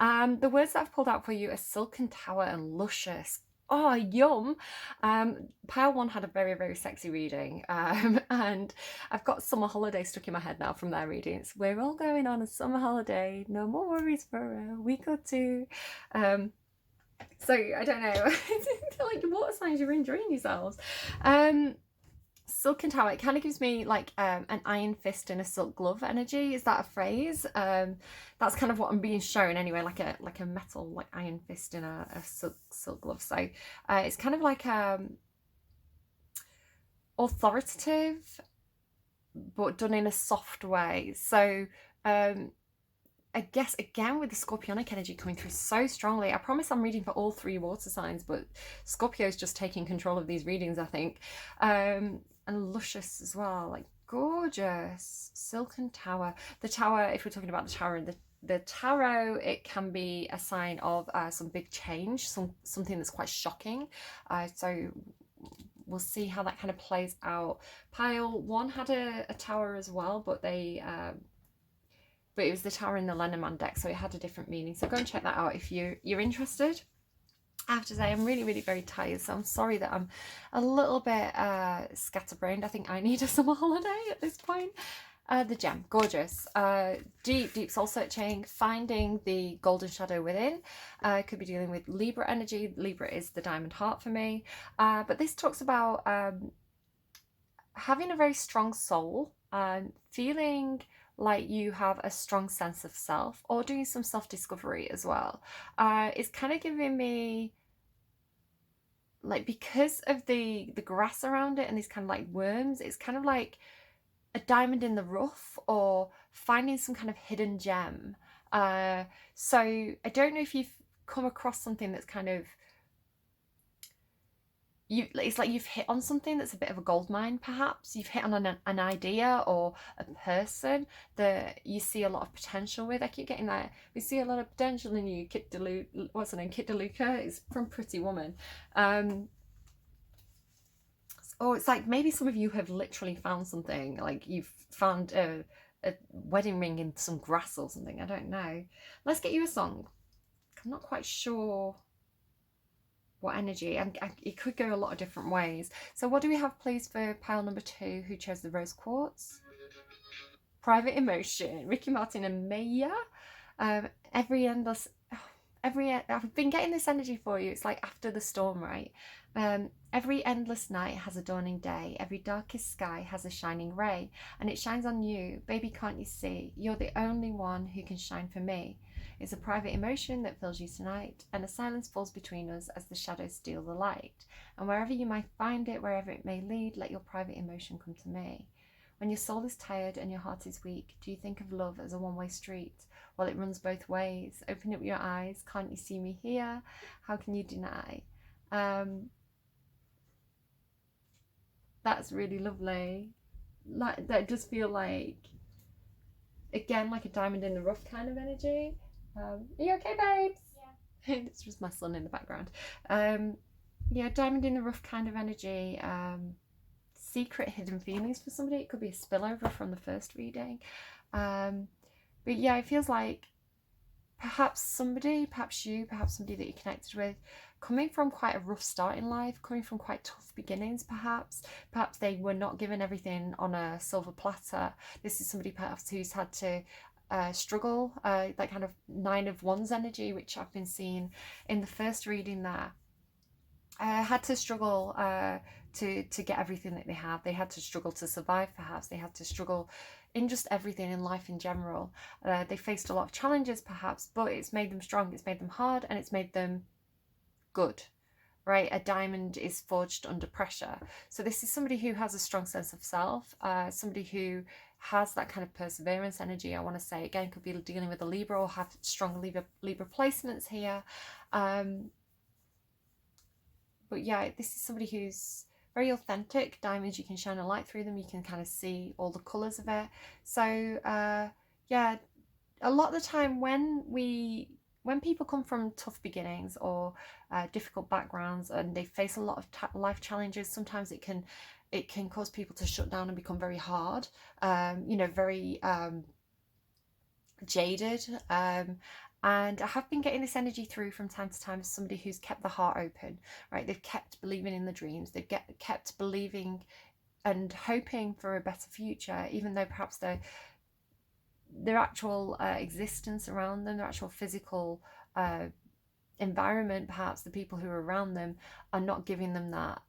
The words that I've pulled out for you are Silken Tower and Luscious. Oh, yum. Pile 1 had a very, very sexy reading, and I've got summer holiday stuck in my head now from their readings. We're all going on a summer holiday, no more worries for a week or 2. So I don't know, like, water signs, you're enjoying yourselves. Silken Tower, it kind of gives me like an iron fist and a silk glove energy. Is that a phrase? That's kind of what I'm being shown anyway, like a metal, like iron fist and a silk glove. So it's kind of like authoritative, but done in a soft way. So I guess, again, with the Scorpionic energy coming through so strongly, I promise I'm reading for all 3 water signs, but Scorpio's just taking control of these readings, I think. And luscious as well, like gorgeous. Silken Tower. The Tower, if we're talking about the Tower and the tarot, it can be a sign of some big change, something that's quite shocking. So we'll see how that kind of plays out. Pile 1 had a tower as well, but but it was the Tower in the Lenormand deck, so it had a different meaning. So go and check that out if you're interested. I have to say, I'm really, really very tired, so I'm sorry that I'm a little bit scatterbrained. I think I need a summer holiday at this point. The gem, gorgeous. Deep soul searching, finding the golden shadow within. Could be dealing with Libra energy. Libra is the diamond heart for me. But this talks about having a very strong soul, feeling like you have a strong sense of self, or doing some self-discovery as well. It's kind of giving me, like, because of the grass around it and these kind of like worms, it's kind of like a diamond in the rough, or finding some kind of hidden gem. So I don't know if you've come across something that's kind of, it's like you've hit on something that's a bit of a gold mine, perhaps. You've hit on an idea or a person that you see a lot of potential with. I keep getting that. We see a lot of potential in you, Kit DeLuca. What's her name? Kit DeLuca. It's from Pretty Woman. Or it's like maybe some of you have literally found something. Like you've found a wedding ring in some grass or something. I don't know. Let's get you a song. I'm not quite sure what energy. It could go a lot of different ways. So what do we have, please, for pile number 2, who chose the rose quartz? Private Emotion, Ricky Martin and Maya. I've been getting this energy for you. It's like after the storm, right? Every endless night has a dawning day. Every darkest sky has a shining ray. And it shines on you. Baby, can't you see? You're the only one who can shine for me. It's a private emotion that fills you tonight. And a silence falls between us as the shadows steal the light. And wherever you might find it, wherever it may lead, let your private emotion come to me. When your soul is tired and your heart is weak, do you think of love as a one-way street? Well, it runs both ways. Open up your eyes. Can't you see me here? How can you deny? That's really lovely. Like, that does feel like, again, like a diamond in the rough kind of energy. Are you okay, babes? Yeah. It's just my son in the background. Yeah, diamond in the rough kind of energy. Secret hidden feelings for somebody. It could be a spillover from the first reading. But yeah, it feels like perhaps somebody, perhaps you, perhaps somebody that you're connected with, coming from quite a rough start in life, coming from quite tough beginnings, perhaps they were not given everything on a silver platter. This is somebody perhaps who's had to struggle, that kind of Nine of Wands energy, which I've been seeing in the first reading there. Had to struggle to get everything that they have. They had to struggle to survive, perhaps. They had to struggle in just everything in life in general. They faced a lot of challenges, perhaps, but it's made them strong, it's made them hard, and it's made them good, right? A diamond is forged under pressure. So this is somebody who has a strong sense of self, somebody who has that kind of perseverance energy. I want to say, again, could be dealing with a Libra or have strong Libra placements here. But yeah, this is somebody who's very authentic. Diamonds, you can shine a light through them. You can kind of see all the colours of it. So yeah, a lot of the time when people come from tough beginnings or difficult backgrounds and they face a lot of life challenges, sometimes it can cause people to shut down and become very hard, you know, very jaded. And I have been getting this energy through from time to time as somebody who's kept the heart open, right? They've kept believing in the dreams. They've kept believing and hoping for a better future, even though perhaps their actual existence around them, their actual physical environment, perhaps the people who are around them are not giving them that.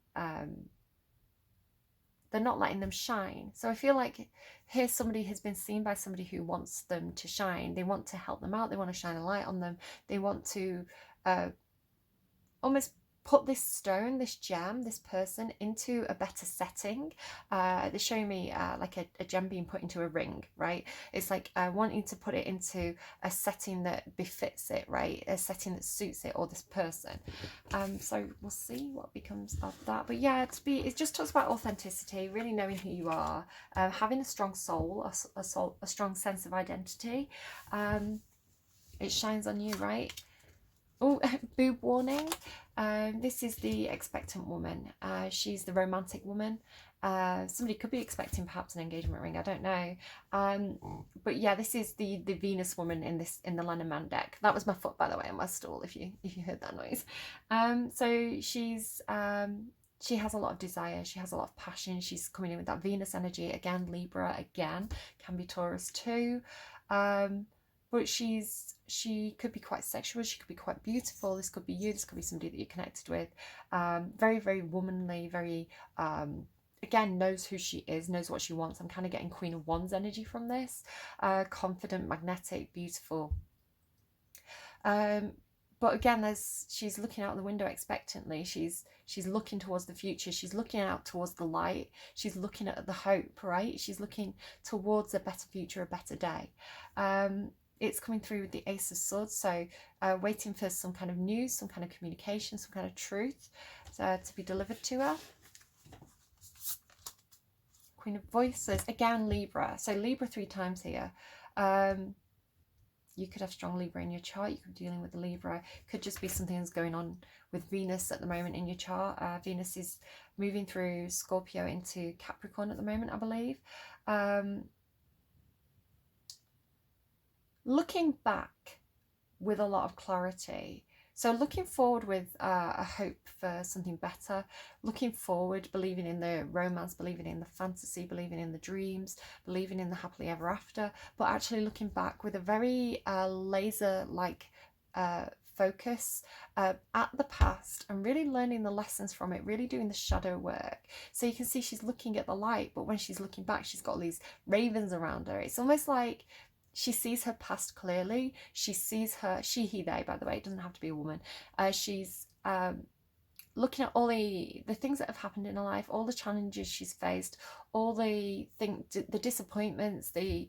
They're not letting them shine. So I feel like here somebody has been seen by somebody who wants them to shine. They want to help them out. They want to shine a light on them. They want to almost put this stone, this gem, this person into a better setting. They're showing me like a gem being put into a ring, right? It's like wanting to put it into a setting that befits it, right? A setting that suits it or this person. So we'll see what becomes of that. But yeah, it just talks about authenticity, really knowing who you are, having a strong soul, a strong sense of identity. It shines on you, right? Oh, boob warning. This is the expectant woman. She's the romantic woman. Somebody could be expecting perhaps an engagement ring. I don't know. But yeah, this is the Venus woman in the Lana Man deck. That was my foot, by the way, on my stool. If you heard that noise. So she has a lot of desire. She has a lot of passion. She's coming in with that Venus energy again. Libra again, can be Taurus too. But she could be quite sexual. She could be quite beautiful. This could be you. This could be somebody that you're connected with. Very, very womanly. Very, again, knows who she is, knows what she wants. I'm kind of getting Queen of Wands energy from this. Confident, magnetic, beautiful. But again, she's looking out the window expectantly. She's looking towards the future. She's looking out towards the light. She's looking at the hope, right? She's looking towards a better future, a better day. It's coming through with the Ace of Swords, so waiting for some kind of news, some kind of communication, some kind of truth to be delivered to her. Queen of Voices, again Libra, so Libra 3 times here. You could have strong Libra in your chart. You could be dealing with the Libra. Could just be something that's going on with Venus at the moment in your chart. Venus is moving through Scorpio into Capricorn at the moment, I believe. Looking back with a lot of clarity. So looking forward with a hope for something better. Looking forward, believing in the romance, believing in the fantasy, believing in the dreams, believing in the happily ever after. But actually looking back with a very laser-like focus at the past and really learning the lessons from it, really doing the shadow work. So you can see she's looking at the light, but when she's looking back, she's got all these ravens around her. It's almost like she sees her past clearly. She sees her, she, he, they, by the way, it doesn't have to be a woman. She's looking at all the things that have happened in her life, all the challenges she's faced, all the disappointments, the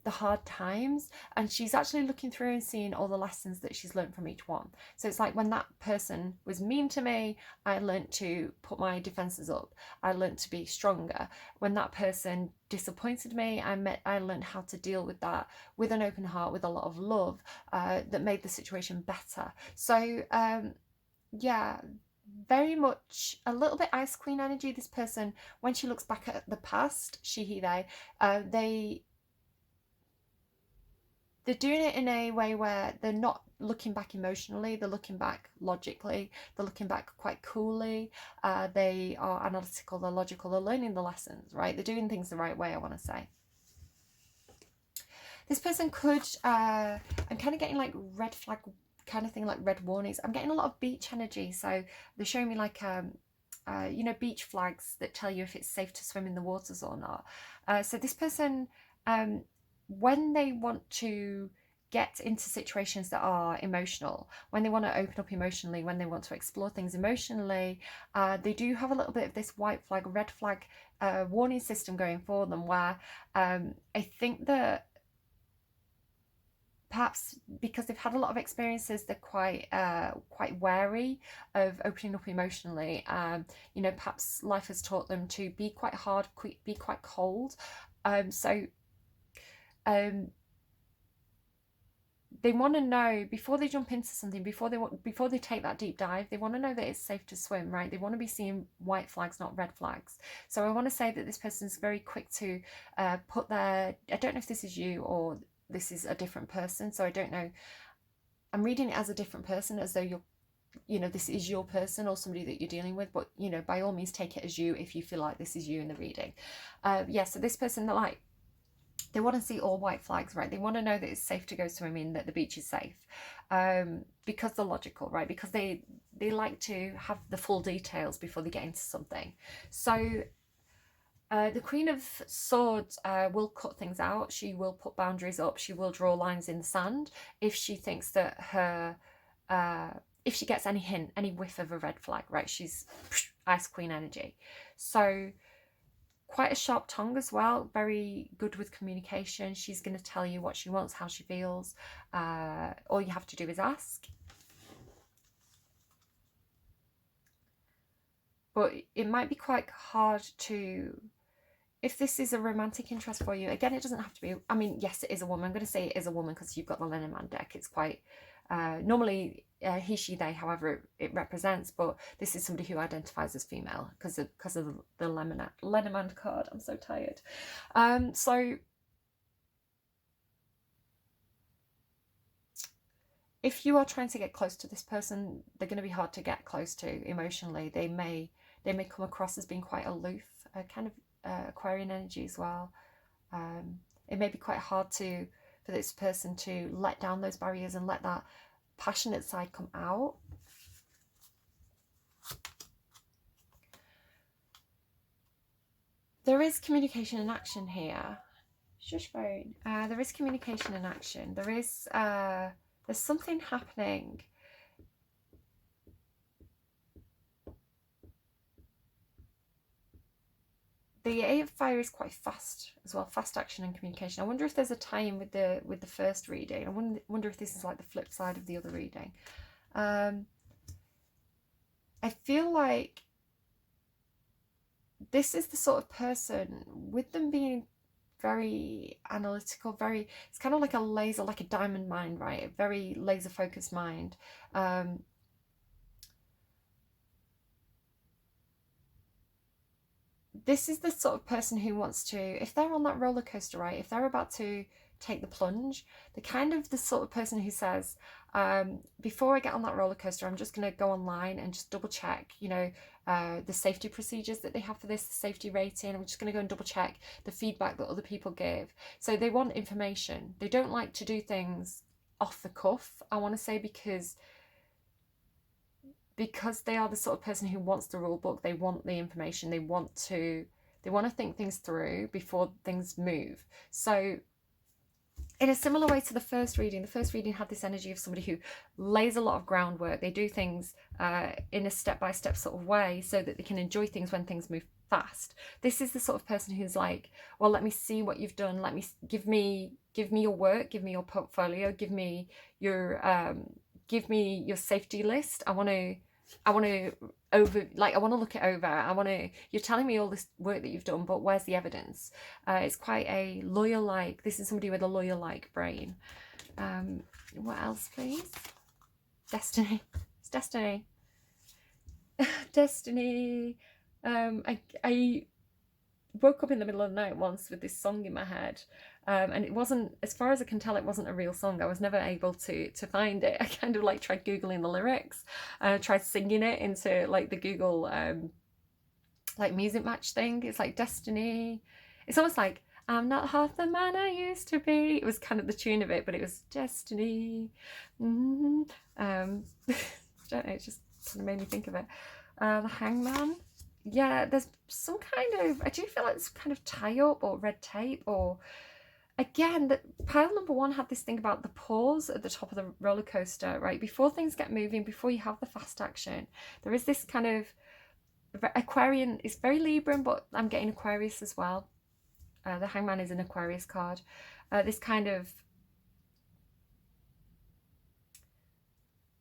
hard times, and she's actually looking through and seeing all the lessons that she's learned from each one. So it's like, when that person was mean to me, I learned to put my defenses up. I learned to be stronger. When that person disappointed me, I learned how to deal with that with an open heart, with a lot of love, that made the situation better. So yeah, very much a little bit Ice Queen energy. This person, when she looks back at the past, she, he, they're doing it in a way where they're not looking back emotionally, they're looking back logically, they're looking back quite coolly, they are analytical, they're logical, they're learning the lessons, right? They're doing things the right way, I want to say. This person could, I'm kind of getting like red flag kind of thing, like red warnings. I'm getting a lot of beach energy, so they're showing me like you know, beach flags that tell you if it's safe to swim in the waters or not. So this person, when they want to get into situations that are emotional, when they want to open up emotionally, when they want to explore things emotionally, they do have a little bit of this white flag, red flag warning system going for them, where I think that perhaps because they've had a lot of experiences, they're quite wary of opening up emotionally. You know, perhaps life has taught them to be quite hard, be quite cold. They want to know before they jump into something, before they take that deep dive, they want to know that it's safe to swim, right? They want to be seeing white flags, not red flags. So I want to say that this person's very quick to put their, I don't know if this is you or this is a different person, so I don't know. I'm reading it as a different person, as though you're, you know, this is your person or somebody that you're dealing with, but, you know, by all means take it as you if you feel like this is you in the reading. Yeah, so this person, they're like, they want to see all white flags, right? They want to know that it's safe to go swimming, that the beach is safe, because they're logical, right? Because they like to have the full details before they get into something. So the Queen of Swords will cut things out. She will put boundaries up. She will draw lines in the sand if she thinks that her, if she gets any hint, any whiff of a red flag, right? She's Ice Queen energy. So quite a sharp tongue as well, very good with communication. She's going to tell you what she wants, how she feels. All you have to do is ask. But it might be quite hard to, if this is a romantic interest for you, again, it doesn't have to be, I mean, yes, it is a woman. I'm going to say it is a woman because you've got the Lenormand deck. It's quite, normally he, she, they, however it represents, but this is somebody who identifies as female because of the Lenormand card. I'm so tired. So if you are trying to get close to this person, they're going to be hard to get close to emotionally. They may come across as being quite aloof, kind of Aquarian energy as well. It may be quite hard for this person to let down those barriers and let that passionate side come out. There is communication and action here. Shush phone. There is communication and action. There is there's something happening. The Eight of Fire is quite fast as well, fast action and communication. I wonder if there's a tie-in with the first reading. I wonder if this is like the flip side of the other reading. I feel like this is the sort of person, with them being very analytical, it's kind of like a laser, like a diamond mind, right? A very laser focused mind. This is the sort of person who wants to, if they're on that roller coaster, right, if they're about to take the plunge, they're kind of the sort of person who says, before I get on that roller coaster, I'm just going to go online and just double check, you know, the safety procedures that they have for this, the safety rating. I'm just going to go and double check the feedback that other people give. So they want information. They don't like to do things off the cuff, I want to say, because they are the sort of person who wants the rule book. They want the information. They want to think things through before things move. So in a similar way to the first reading had this energy of somebody who lays a lot of groundwork. They do things in a step-by-step sort of way so that they can enjoy things when things move fast. This is the sort of person who's like, well, let me see what you've done. Let me give me your work, give me your portfolio, give me your safety list. I want to look it over. You're telling me all this work that you've done, but where's the evidence? It's quite a lawyer-like, this is somebody with a lawyer-like brain. What else, please? Destiny. It's destiny. Destiny. I woke up in the middle of the night once with this song in my head, and it wasn't, as far as I can tell, it wasn't a real song. I was never able to find it. I kind of like tried googling the lyrics, tried singing it into like the Google like music match thing. It's like Destiny. It's almost like I'm not half the man I used to be. It was kind of the tune of it, but it was Destiny. I don't know, it just kind of made me think of it. The Hangman. Yeah, there's some kind of, I do feel like it's kind of tie up or red tape, or again, that pile number one had this thing about the pause at the top of the roller coaster, right? Before things get moving, before you have the fast action, there is this kind of Aquarian. It's very Libran, but I'm getting Aquarius as well. The Hangman is an Aquarius card. This kind of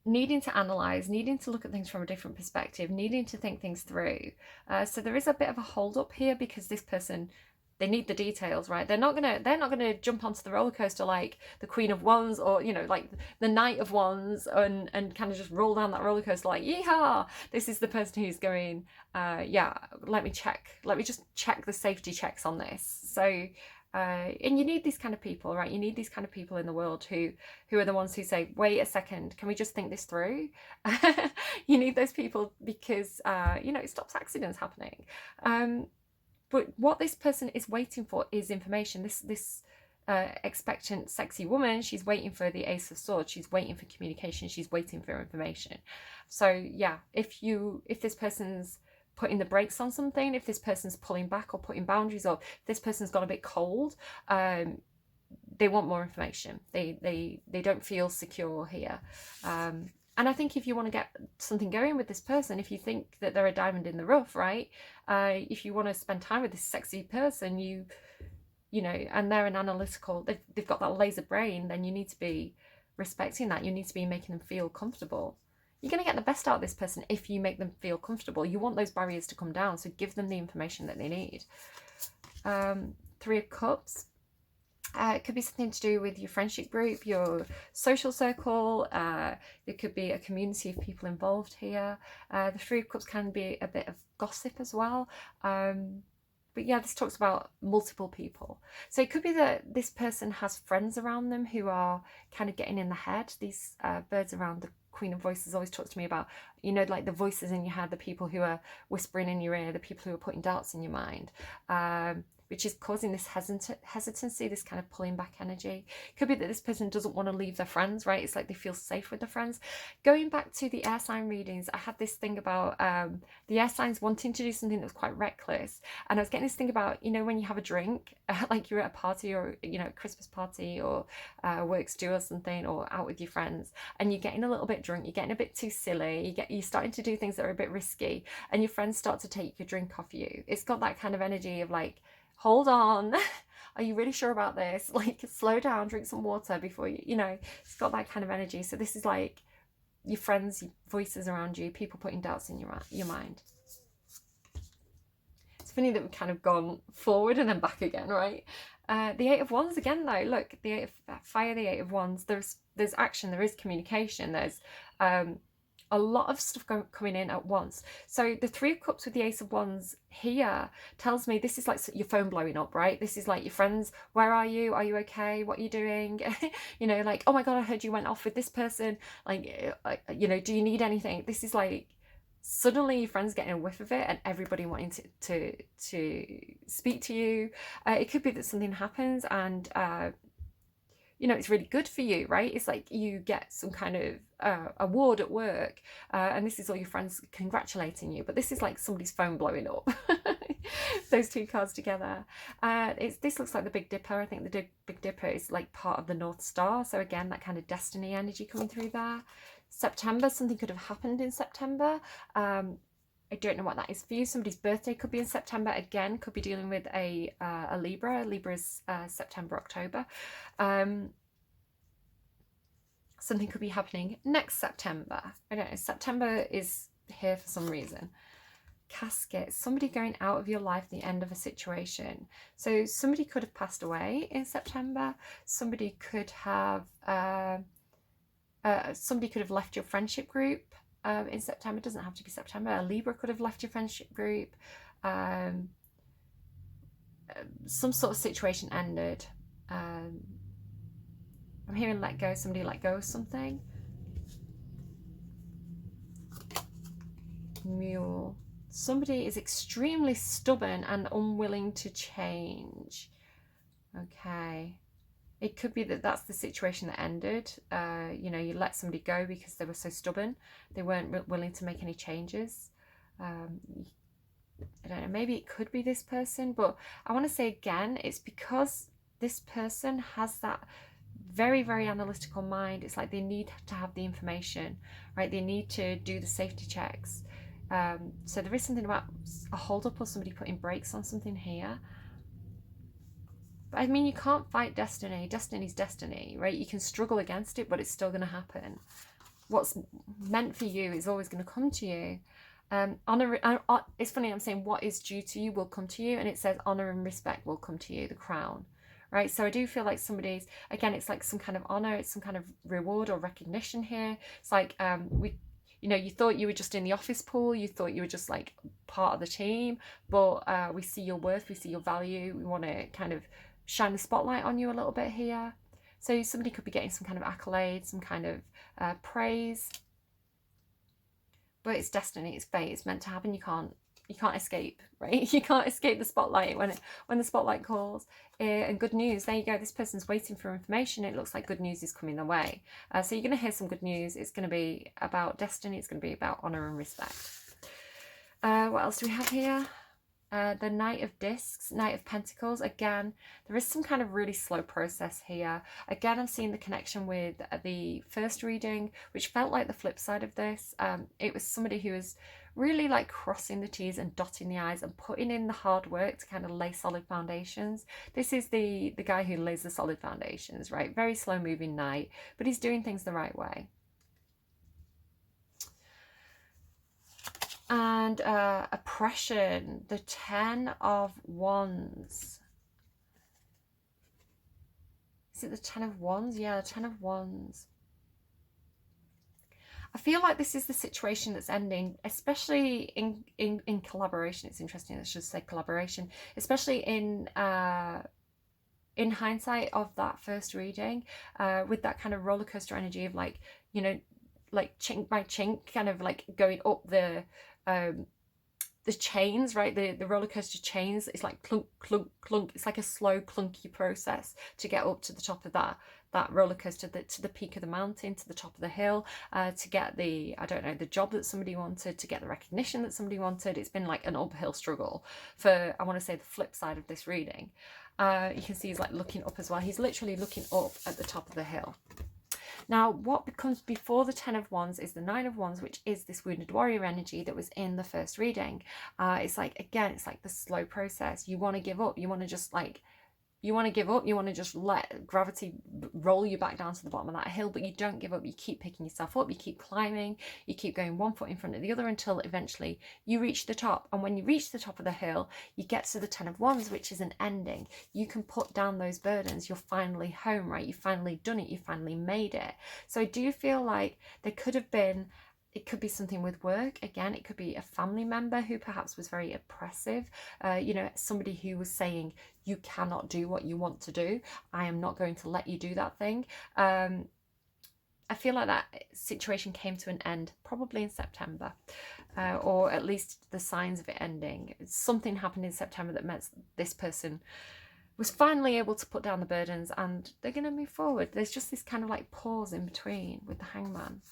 needing to analyze, needing to look at things from a different perspective, needing to think things through. So there is a bit of a hold up here, because this person, they need the details, right? They're not gonna jump onto the roller coaster like the Queen of Wands, or like the Knight of Wands, and kind of just roll down that roller coaster like yeehaw. This is the person who's going, yeah, let me just check the safety checks on this. So and you need these kind of people, right? You need these kind of people in the world who are the ones who say, wait a second, can we just think this through? You need those people because, it stops accidents happening. But what this person is waiting for is information. This expectant, sexy woman, she's waiting for the Ace of Swords. She's waiting for communication. She's waiting for information. So yeah, if this person's putting the brakes on something, if this person's pulling back or putting boundaries, or if this person's gone a bit cold, they want more information. They don't feel secure here. And I think if you want to get something going with this person, if you think that they're a diamond in the rough, right? If you want to spend time with this sexy person, and they're an analytical, they've got that laser brain, then you need to be respecting that. You need to be making them feel comfortable. You're going to get the best out of this person if you make them feel comfortable. You want those barriers to come down, so give them the information that they need. Three of Cups. It could be something to do with your friendship group, your social circle. There could be a community of people involved here. The Three of Cups can be a bit of gossip as well. But yeah, this talks about multiple people. So it could be that this person has friends around them who are kind of getting in the head. These birds around the Queen of Voices always talks to me about, like the voices in your head, the people who are whispering in your ear, the people who are putting doubts in your mind, which is causing this hesitancy, this kind of pulling back energy. Could be that this person doesn't want to leave their friends, right? It's like they feel safe with their friends. Going back to the air sign readings, I had this thing about the air signs wanting to do something that was quite reckless. And I was getting this thing about, when you have a drink, like you're at a party, or, a Christmas party, or works do or something, or out with your friends, and you're getting a little bit drunk, you're getting a bit too silly, you're starting to do things that are a bit risky, and your friends start to take your drink off you. It's got that kind of energy of like, hold on, are you really sure about this? Like, slow down, drink some water before it's got that kind of energy. So this is like your friends, your voices around you, people putting doubts in your mind. It's funny that we've kind of gone forward and then back again, right? The Eight of Wands again, though. Look, the Eight of Fire, the Eight of Wands. There's action, there is communication, there's a lot of stuff coming in at once. So the Three of Cups with the Ace of Wands here tells me this is like your phone blowing up, right? This is like your friends. Where are you? Are you okay? What are you doing? Like, oh my God, I heard you went off with this person. Like, do you need anything? This is like suddenly your friends getting a whiff of it, and everybody wanting to speak to you. It could be that something happens, and you know, it's really good for you, right? It's like you get some kind of award at work, and this is all your friends congratulating you, but this is like somebody's phone blowing up. Those two cards together. This looks like the Big Dipper. I think the Big Dipper is like part of the North Star. So again, that kind of destiny energy coming through there. September, something could have happened in September. I don't know what that is for you. Somebody's birthday could be in September. Again, could be dealing with a Libra. Libra is September, October. Something could be happening next September. I don't know. September is here for some reason. Casket, somebody going out of your life, the end of a situation. So somebody could have passed away in September. Somebody could have left your friendship group in September. It doesn't have to be September. A Libra could have left your friendship group. Some sort of situation ended. I'm hearing let go. Somebody let go of something. Mule. Somebody is extremely stubborn and unwilling to change. Okay. It could be that that's the situation that ended. You know, you let somebody go because they were so stubborn. They weren't willing to make any changes. I don't know, maybe it could be this person, but I want to say again, it's because this person has that very, very analytical mind. It's like they need to have the information, right? They need to do the safety checks. So there is something about a hold up or somebody putting brakes on something here. But I mean, you can't fight destiny. Destiny's destiny, right? You can struggle against it, but it's still going to happen. What's meant for you is always going to come to you. It's funny, I'm saying what is due to you will come to you, and it says honor and respect will come to you, the crown, right? So I do feel like somebody's, again, it's like some kind of honor, it's some kind of reward or recognition here. It's like you know, you thought you were just in the office pool, you thought you were just like part of the team, but we see your worth, we see your value, we want to kind of shine the spotlight on you a little bit here. So somebody could be getting some kind of accolade, some kind of praise. But it's destiny, it's fate, it's meant to happen. You can't escape, right? You can't escape the spotlight when the spotlight calls. And good news, there you go. This person's waiting for information. It looks like good news is coming their way. So you're going to hear some good news. It's going to be about destiny. It's going to be about honor and respect. What else do we have here? The Knight of Discs, Knight of Pentacles. Again, there is some kind of really slow process here. Again, I'm seeing the connection with the first reading, which felt like the flip side of this. It was somebody who was really like crossing the T's and dotting the I's and putting in the hard work to kind of lay solid foundations. This is the guy who lays the solid foundations, right? Very slow moving knight, but he's doing things the right way. And oppression, the 10 of Wands. Is it the 10 of Wands? Yeah, the 10 of Wands. I feel like this is the situation that's ending, especially in collaboration. It's interesting, I should say collaboration, especially in hindsight of that first reading, with that kind of roller coaster energy of like, you know, like chink by chink, kind of like going up the chains, right? The roller coaster chains. It's like clunk, clunk, clunk. It's like a slow, clunky process to get up to the top of that roller coaster, to the peak of the mountain, to the top of the hill, to get the, I don't know, the job that somebody wanted, to get the recognition that somebody wanted. It's been like an uphill struggle for, I want to say, the flip side of this reading. You can see he's like looking up as well. He's literally looking up at the top of the hill. Now, what becomes before the 10 of Wands is the 9 of Wands, which is this wounded warrior energy that was in the first reading. It's like, again, it's like the slow process. You want to give up. You want to just like, you want to give up. You want to just let gravity roll you back down to the bottom of that hill, but you don't give up. You keep picking yourself up. You keep climbing. You keep going one foot in front of the other until eventually you reach the top. And when you reach the top of the hill, you get to the 10 of Wands, which is an ending. You can put down those burdens. You're finally home, right? You've finally done it. You finally made it. So I do feel like there could have been, it could be something with work. Again, it could be a family member who perhaps was very oppressive. You know, somebody who was saying, you cannot do what you want to do. I am not going to let you do that thing. I feel like that situation came to an end probably in September, or at least the signs of it ending. Something happened in September that meant this person was finally able to put down the burdens, and they're going to move forward. There's just this kind of like pause in between with the Hangman.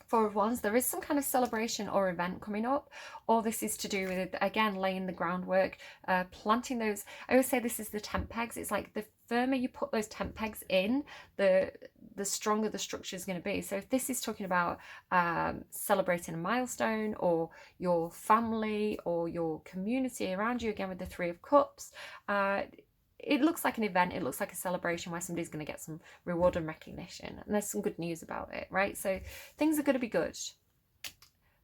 Four of Wands, there is some kind of celebration or event coming up, or this is to do with, again, laying the groundwork, planting those. I always say this is the tent pegs. It's like the firmer you put those tent pegs in, the stronger the structure is going to be. So if this is talking about celebrating a milestone, or your family or your community around you, again with the Three of Cups, it looks like an event, it looks like a celebration where somebody's going to get some reward and recognition, and there's some good news about it, right? So things are going to be good.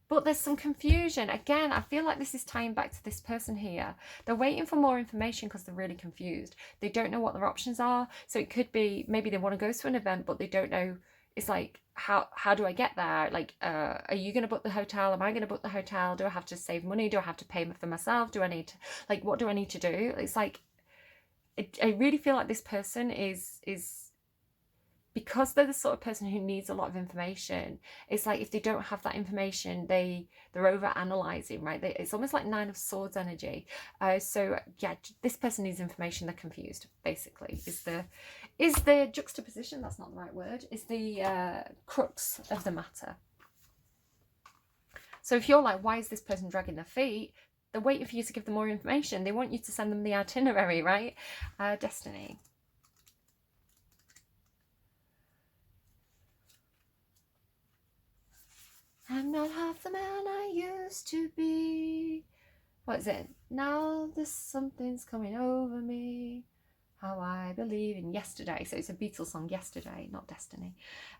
But there's some confusion. Again, I feel like this is tying back to this person here. They're waiting for more information because they're really confused. They don't know what their options are. So it could be maybe they want to go to an event, but they don't know. It's like, how do I get there? Like, are you going to book the hotel? Am I going to book the hotel? Do I have to save money? Do I have to pay for myself? Do I need to, like, what do I need to do? It's like, I really feel like this person is because they're the sort of person who needs a lot of information. It's like if they don't have that information, they're over analyzing, right? It's almost like Nine of Swords energy. So yeah, this person needs information. They're confused, basically. Is the juxtaposition, that's not the right word, is the crux of the matter. So if you're like, why is this person dragging their feet? They're waiting for you to give them more information. They want you to send them the itinerary, right? Destiny. I'm not half the man I used to be. What is it? Now there's something's coming over me. How I believe in yesterday. So it's a Beatles song, Yesterday, not Destiny.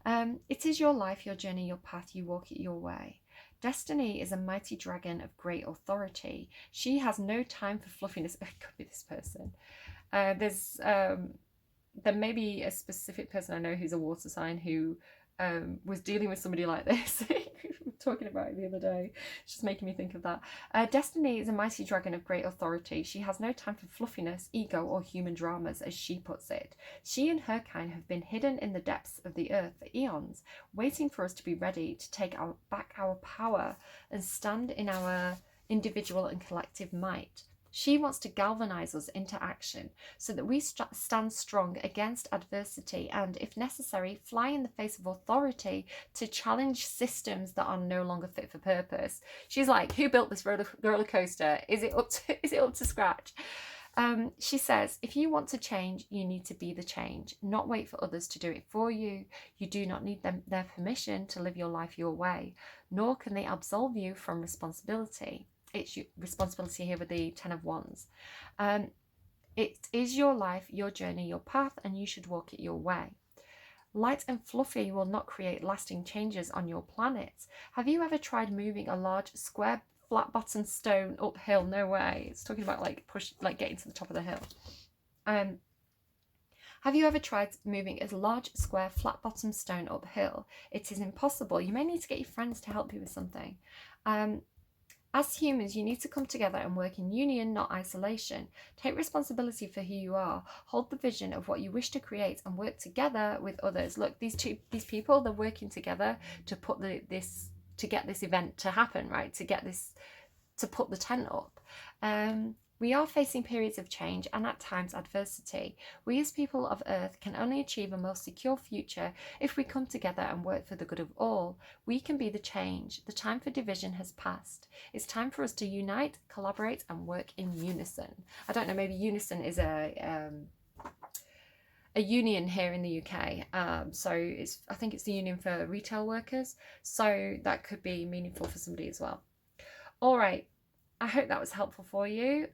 It is your life, your journey, your path. You walk it your way. Destiny is a mighty dragon of great authority. She has no time for fluffiness. It could be this person. There may be a specific person I know who's a water sign who was dealing with somebody like this. We were talking about it the other day. It's just making me think of that. Destiny is a mighty dragon of great authority. She has no time for fluffiness, ego, or human dramas, as she puts it. She and her kind have been hidden in the depths of the earth for eons, waiting for us to be ready to take back our power and stand in our individual and collective might. She wants to galvanize us into action so that we stand strong against adversity and, if necessary, fly in the face of authority to challenge systems that are no longer fit for purpose. She's like, who built this roller coaster? Is it up to scratch? She says, if you want to change, you need to be the change, not wait for others to do it for you. You do not need their permission to live your life your way, nor can they absolve you from responsibility. It's your responsibility here with the Ten of Wands. It is your life, your journey, your path, and you should walk it your way. Light and fluffy will not create lasting changes on your planet. Have you ever tried moving a large, square, flat-bottomed stone uphill? No way. It's talking about like getting to the top of the hill. Have you ever tried moving a large, square, flat-bottomed stone uphill? It is impossible. You may need to get your friends to help you with something. As humans, you need to come together and work in union, not isolation. Take responsibility for who you are. Hold the vision of what you wish to create and work together with others. Look, these people, they're working together to put to get this event to happen, right? To put the tent up. We are facing periods of change and at times adversity. We as people of Earth can only achieve a more secure future if we come together and work for the good of all. We can be the change. The time for division has passed. It's time for us to unite, collaborate, and work in unison. I don't know, maybe unison is a union here in the UK. So I think it's the union for retail workers. So that could be meaningful for somebody as well. All right. I hope that was helpful for you.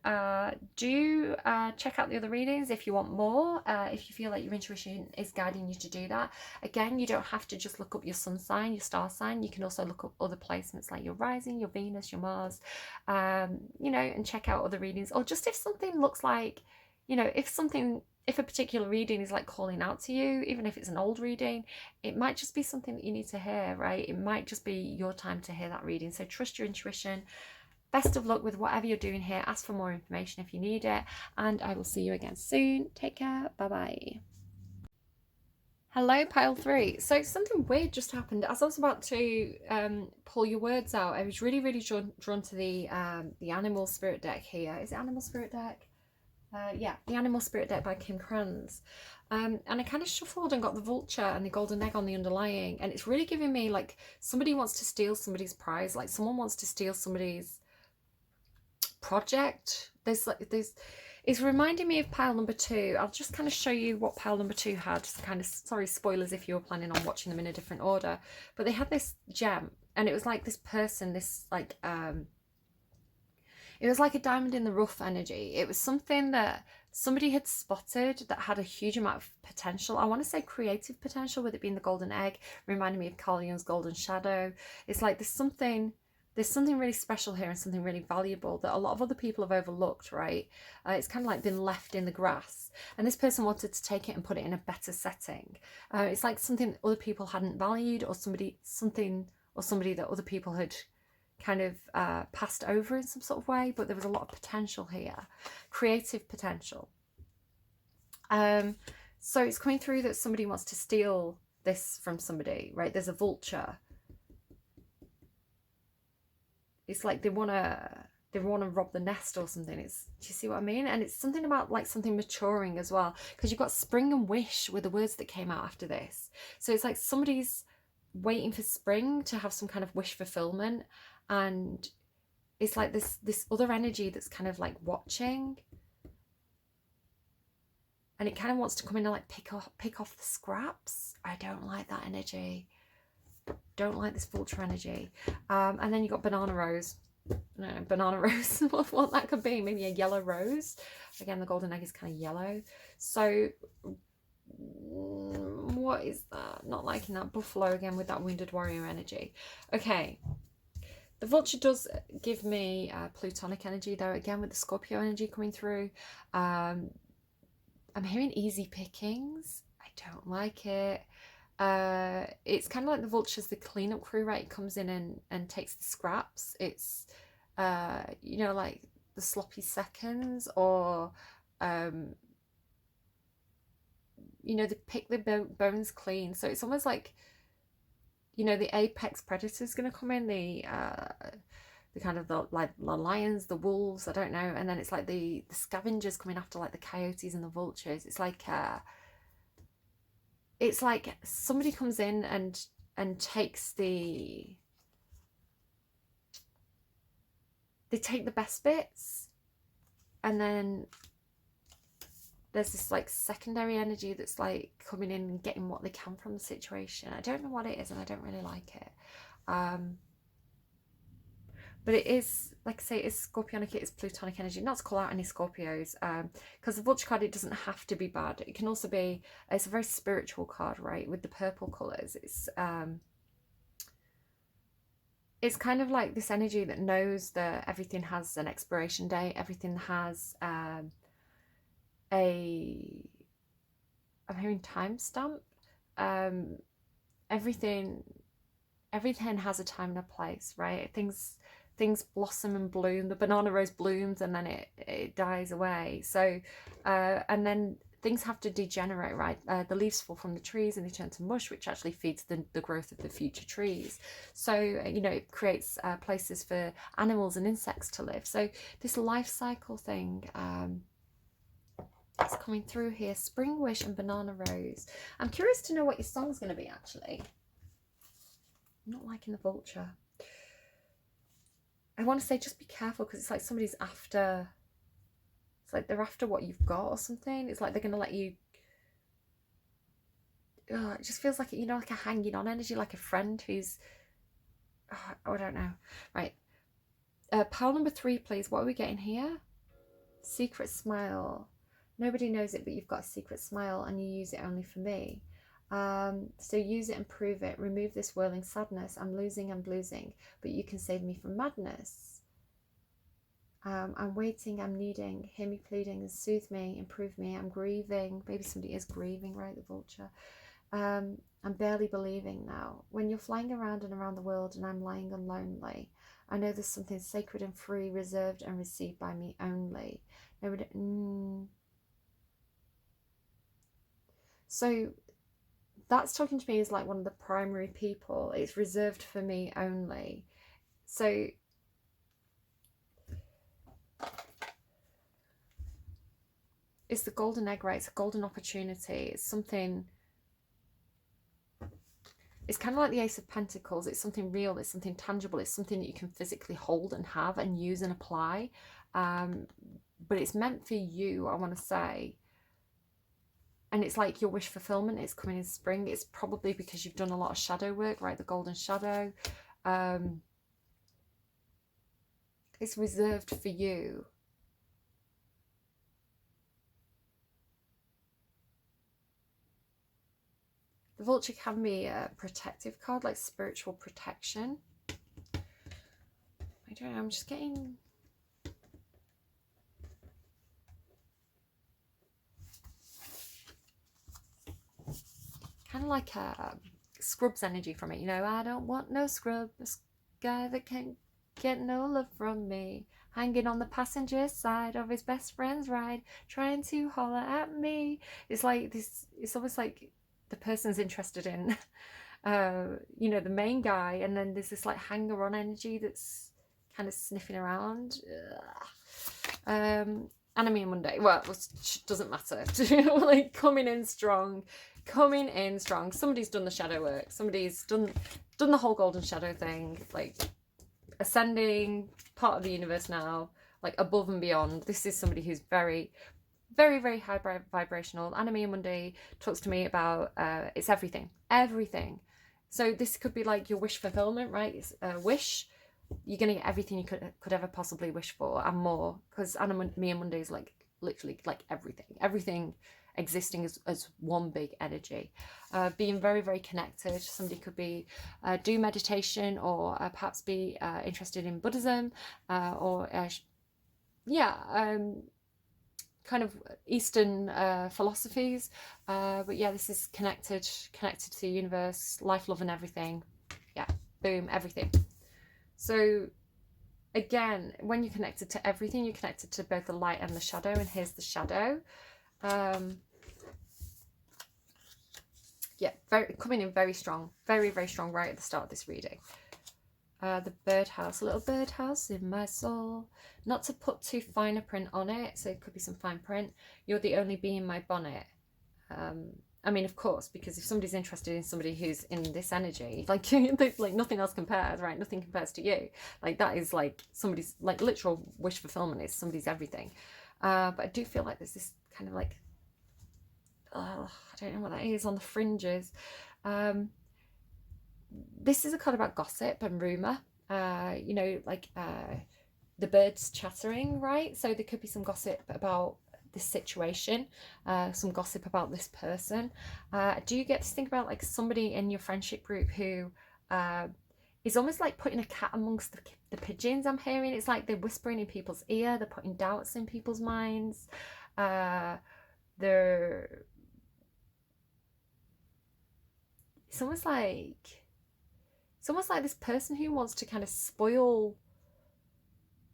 Do check out the other readings if you want more, if you feel like your intuition is guiding you to do that. Again, you don't have to just look up your sun sign, your star sign. You can also look up other placements like your rising, your Venus, your Mars, and check out other readings. Or just if something looks like, if a particular reading is like calling out to you, even if it's an old reading, it might just be something that you need to hear, right? It might just be your time to hear that reading. So trust your intuition. Best of luck with whatever you're doing here. Ask for more information if you need it. And I will see you again soon. Take care. Bye-bye. Hello, pile 3. So something weird just happened. As I was about to pull your words out, I was really, really drawn to the animal spirit deck here. Is it animal spirit deck? Yeah, The Animal Spirit deck by Kim Kranz. And I kind of shuffled and got the vulture and the golden egg on the underlying, and it's really giving me like somebody wants to steal somebody's prize, like someone wants to steal somebody's project. There's it's reminding me of pile number 2. I'll just kind of show you what pile number 2 had. Kind of, sorry, spoilers if you were planning on watching them in a different order, but they had this gem, and it was like this person, this like it was like a diamond in the rough energy. It was something that somebody had spotted that had a huge amount of potential. I want to say creative potential, with it being the golden egg, reminding me of Carl Jung's golden shadow. It's like there's something really special here and something really valuable that a lot of other people have overlooked, right? It's kind of like been left in the grass, and this person wanted to take it and put it in a better setting. It's like something that other people hadn't valued, or somebody that other people had kind of passed over in some sort of way, but there was a lot of potential here, creative potential. So it's coming through that somebody wants to steal this from somebody, right? There's a vulture. It's like they want to rob the nest or something. Do you see what I mean? And it's something about like something maturing as well, because you've got spring and wish were the words that came out after this. So it's like somebody's waiting for spring to have some kind of wish fulfillment, and it's like this other energy that's kind of like watching, and it kind of wants to come in and like pick off the scraps. I don't like that energy. Don't like this vulture energy. And then you got banana rose. No, banana rose. What that could be? Maybe a yellow rose. Again, the golden egg is kind of yellow. So what is that? Not liking that. Buffalo again with that wounded warrior energy. Okay. The vulture does give me plutonic energy though, again with the Scorpio energy coming through. I'm hearing easy pickings. I don't like it. It's kind of like the vulture's the cleanup crew, right? It comes in and takes the scraps. It's, you know, like the sloppy seconds, or, you know, they pick the bones clean. So it's almost like, you know, the apex predator is going to come in, the kind of the lions, the wolves, I don't know, and then it's like the scavengers coming after like the coyotes and the vultures. It's like somebody comes in and takes they take the best bits, and then there's this like secondary energy that's like coming in and getting what they can from the situation. I don't know what it is, and I don't really like it. But it is, like I say, it's Scorpionic, it is Plutonic energy. Not to call out any Scorpios, because the vulture card, it doesn't have to be bad. It can also be, it's a very spiritual card, right? With the purple colours, it's kind of like this energy that knows that everything has an expiration date, everything has I'm hearing timestamp. Everything has a time and a place, right? Things blossom and bloom. The banana rose blooms and then it dies away. So and then things have to degenerate, right? The leaves fall from the trees and they turn to mush, which actually feeds the growth of the future trees. So, you know, it creates places for animals and insects to live. So this life cycle thing is coming through here. Spring Wish and Banana Rose. I'm curious to know what your song's going to be, actually. I'm not liking the vulture. I want to say just be careful, because it's like somebody's after... It's like they're after what you've got or something. It's like they're going to let you... it just feels like, you know, like a hanging on energy, like a friend who's... I don't know. Right. Pile number 3, please. What are we getting here? Secret smile. Nobody knows it, but you've got a secret smile and you use it only for me. So use it and prove it. Remove this whirling sadness. I'm losing, but you can save me from madness. I'm waiting, I'm needing, hear me pleading and soothe me, improve me. I'm grieving. Maybe somebody is grieving, right? The vulture. I'm barely believing now. When you're flying around and around the world and I'm lying unlonely, I know there's something sacred and free, reserved and received by me only. Nobody. So that's talking to me as like one of the primary people. It's reserved for me only. So it's the golden egg, right? It's a golden opportunity. It's something, it's kind of like the Ace of Pentacles. It's something real. It's something tangible. It's something that you can physically hold and have and use and apply. But it's meant for you, I want to say. And it's like your wish fulfillment. It's coming in spring. It's probably because you've done a lot of shadow work, right? The golden shadow. It's reserved for you. The vulture can be a protective card, like spiritual protection. I don't know, I'm just getting... kind of like a Scrubs energy from it, you know. I don't want no scrub, a guy that can't get no love from me, hanging on the passenger side of his best friend's ride, trying to holler at me. It's like this, it's almost like the person's interested in you know, the main guy, and then there's this like hanger-on energy that's kind of sniffing around. Enemy on Monday, well, it doesn't matter. Like coming in strong. Somebody's done the shadow work. Somebody's done the whole golden shadow thing, like ascending, part of the universe now, like above and beyond. This is somebody who's very, very, very high vibrational. Enemy on Monday talks to me about it's everything. So this could be like your wish fulfillment, right? It's a wish. You're gonna get everything you could ever possibly wish for and more, because Enemy on Monday is like literally like everything existing as one big energy. Being very, very connected. Somebody could be do meditation, or perhaps be interested in Buddhism, or kind of Eastern philosophies. But yeah, this is connected to the universe, life, love, and everything. Yeah, boom, everything. So again, when you're connected to everything, you're connected to both the light and the shadow. And here's the shadow. Yeah, coming in very strong, very, very strong right at the start of this reading. The birdhouse, a little birdhouse in my soul. Not to put too fine a print on it, so it could be some fine print. You're the only bee in my bonnet. I mean, of course, because if somebody's interested in somebody who's in this energy, like like nothing else compares, right? Nothing compares to you. Like that is like somebody's like literal wish fulfillment is somebody's everything. But I do feel like there's this kind of like, I don't know what that is, on the fringes. This is a card about gossip and rumour, you know, like the birds chattering, right? So there could be some gossip about this situation, some gossip about this person. Do you get to think about like somebody in your friendship group who is almost like putting a cat amongst the pigeons? I'm hearing it's like they're whispering in people's ear, they're putting doubts in people's minds, it's almost like this person who wants to kind of spoil.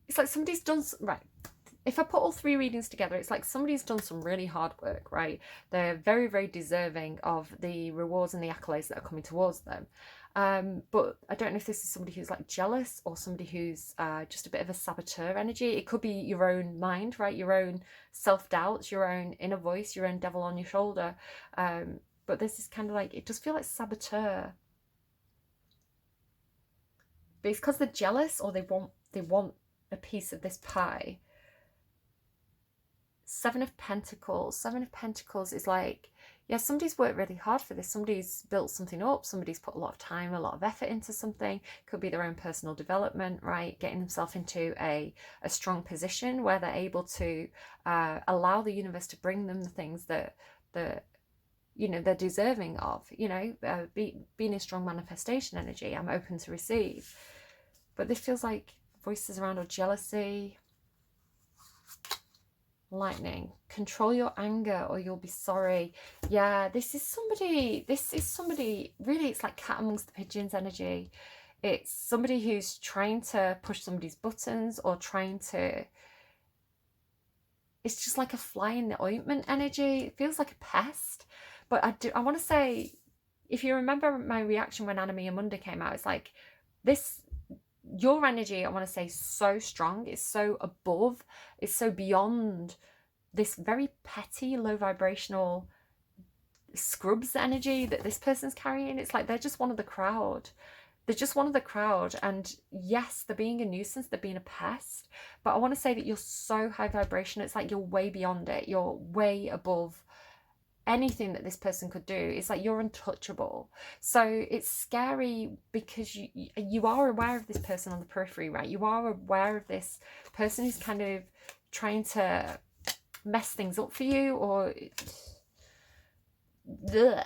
It's like somebody's done, right, if I put all three readings together, it's like somebody's done some really hard work, right? They're very, very deserving of the rewards and the accolades that are coming towards them. But I don't know if this is somebody who's like jealous, or somebody who's just a bit of a saboteur energy. It could be your own mind, right? Your own self-doubts, your own inner voice, your own devil on your shoulder. But this is kind of like, it does feel like saboteur. But it's because they're jealous, or they want a piece of this pie. Seven of Pentacles is like, yeah, somebody's worked really hard for this. Somebody's built something up. Somebody's put a lot of time, a lot of effort into something. Could be their own personal development, right? Getting themselves into a strong position where they're able to allow the universe to bring them the things that you know, they're deserving of, you know, being a strong manifestation energy. I'm open to receive. But this feels like voices around, or jealousy. Lightning. Control your anger or you'll be sorry. Yeah, this is somebody, really, it's like cat amongst the pigeons energy. It's somebody who's trying to push somebody's buttons, or trying to, it's just like a fly in the ointment energy. It feels like a pest. But I want to say, if you remember my reaction when Enemy on Monday came out, it's like this, your energy, I want to say, so strong. It's so above, it's so beyond this very petty, low vibrational scrubs energy that this person's carrying. It's like they're just one of the crowd. They're just one of the crowd. And yes, they're being a nuisance, they're being a pest. But I want to say that you're so high vibration, it's like you're way beyond it. You're way above anything that this person could do. It's like you're untouchable. So it's scary because you are aware of this person on the periphery, right? You are aware of this person who's kind of trying to mess things up for you, or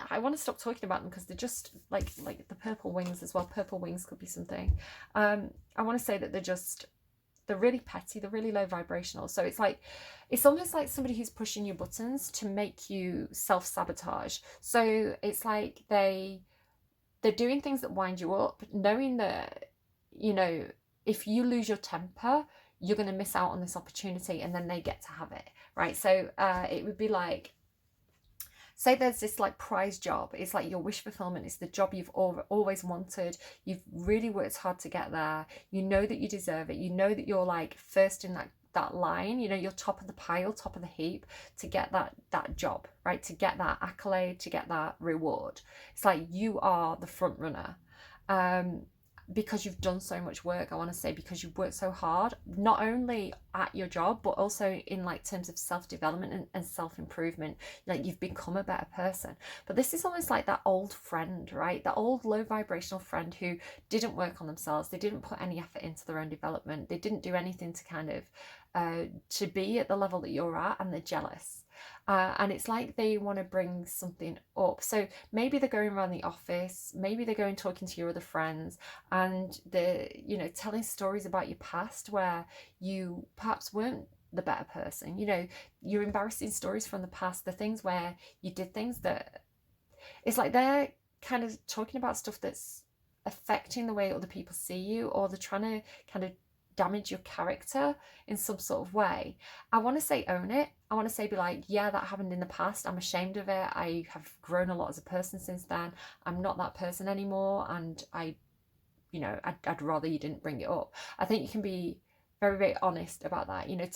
I want to stop talking about them because they're just like the purple wings as well. Purple wings could be something. I want to say that they're really petty, they're really low vibrational. So it's like, it's almost like somebody who's pushing your buttons to make you self-sabotage. So it's like they're doing things that wind you up, knowing that, you know, if you lose your temper, you're going to miss out on this opportunity, and then they get to have it, right? So it would be like, say there's this like prize job. It's like your wish fulfillment. It's the job you've always wanted. You've really worked hard to get there. You know that you deserve it. You know that you're like first in that line. You know, you're top of the pile, top of the heap to get that job, right? To get that accolade, to get that reward. It's like you are the front runner. Because you've done so much work, I want to say, because you've worked so hard, not only at your job, but also in like terms of self-development and self-improvement. Like you've become a better person. But this is almost like that old friend, right? That old low vibrational friend who didn't work on themselves. They didn't put any effort into their own development. They didn't do anything to kind of to be at the level that you're at, and they're jealous. And it's like they want to bring something up. So maybe they're going around the office, maybe they're going talking to your other friends, and they're, you know, telling stories about your past where you perhaps weren't the better person. You know, your embarrassing stories from the past, the things where you did things that, it's like they're kind of talking about stuff that's affecting the way other people see you, or they're trying to kind of damage your character in some sort of way. I want to say own it. I want to say be like, yeah, that happened in the past. I'm ashamed of it. I have grown a lot as a person since then. I'm not that person anymore, and I'd rather you didn't bring it up. I think you can be very, very honest about that. You know,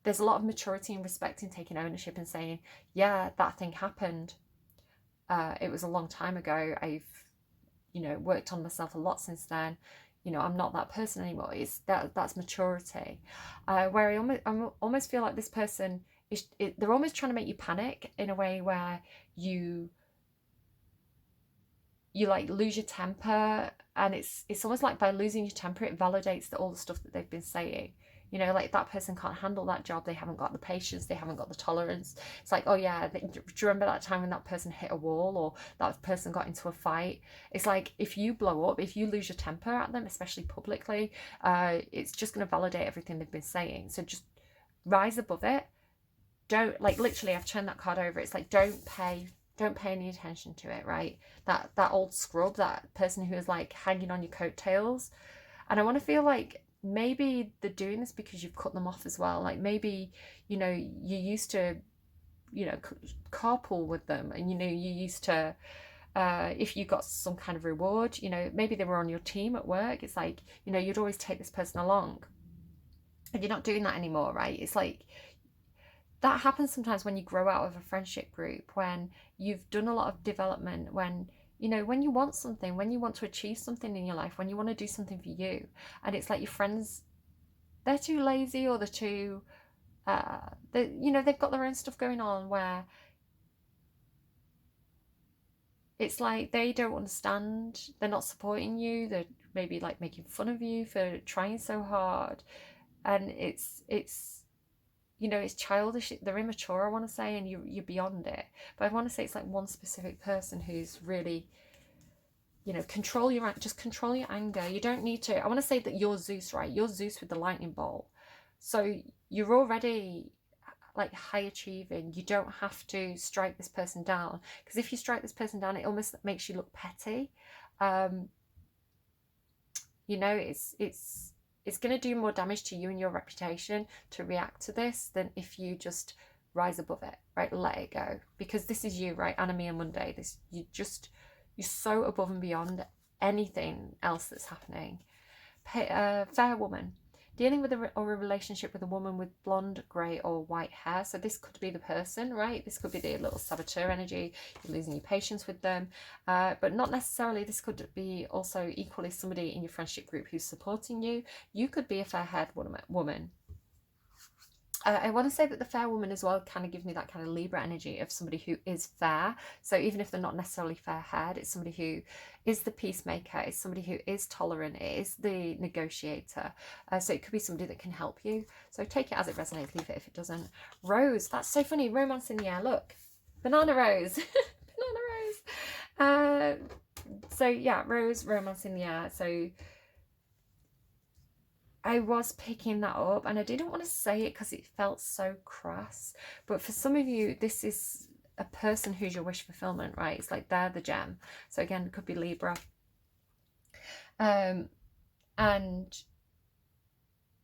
there's a lot of maturity and respect in taking ownership and saying, yeah, that thing happened. It was a long time ago. I've, you know, worked on myself a lot since then. You know, I'm not that person anymore. That's maturity. Where I almost feel like this person they're almost trying to make you panic in a way where you like lose your temper, and it's almost like by losing your temper, it validates all the stuff that they've been saying. You know, like that person can't handle that job. They haven't got the patience. They haven't got the tolerance. It's like, oh yeah, do you remember that time when that person hit a wall, or that person got into a fight? It's like, if you blow up, if you lose your temper at them, especially publicly, it's just going to validate everything they've been saying. So just rise above it. Don't, like, literally, I've turned that card over. It's like, don't pay any attention to it, right? That old scrub, that person who is like hanging on your coattails. And I want to feel like, maybe they're doing this because you've cut them off as well. Like maybe, you know, you used to, you know, carpool with them, and, you know, you used to, if you got some kind of reward, you know, maybe they were on your team at work. It's like, you know, you'd always take this person along, and you're not doing that anymore, right? It's like, that happens sometimes when you grow out of a friendship group, when you've done a lot of development, when, you know, when you want something, when you want to achieve something in your life, when you want to do something for you, and it's like your friends, they're too lazy, or they're too, you know, they've got their own stuff going on, where it's like they don't understand, they're not supporting you, they're maybe like making fun of you for trying so hard, and it's you know, it's childish, they're immature, I want to say, and you're beyond it. But I want to say it's like one specific person who's really, you know, control your anger. You don't need to, I want to say that you're Zeus, right? You're Zeus with the lightning bolt. So you're already like high achieving. You don't have to strike this person down, because if you strike this person down, it almost makes you look petty. You know, it's going to do more damage to you and your reputation to react to this than if you just rise above it, right? Let it go, because this is you, right? Anime Monday, you're so above and beyond anything else that's happening. Fair woman, dealing with a relationship with a woman with blonde, grey or white hair. So this could be the person, right? This could be the little saboteur energy. You're losing your patience with them. But not necessarily. This could be also equally somebody in your friendship group who's supporting you. You could be a fair-haired woman. I want to say that the fair woman as well kind of gives me that kind of Libra energy of somebody who is fair. So even if they're not necessarily fair-haired, it's somebody who is the peacemaker, it's somebody who is tolerant, it is the negotiator. So it could be somebody that can help you. So take it as it resonates, leave it if it doesn't. Rose, that's so funny. Romance in the air, look. Banana rose. Banana rose. So yeah, rose, romance in the air. So I was picking that up, and I didn't want to say it because it felt so crass, but for some of you this is a person who's your wish fulfillment, right? It's like they're the gem. So again, it could be Libra, and I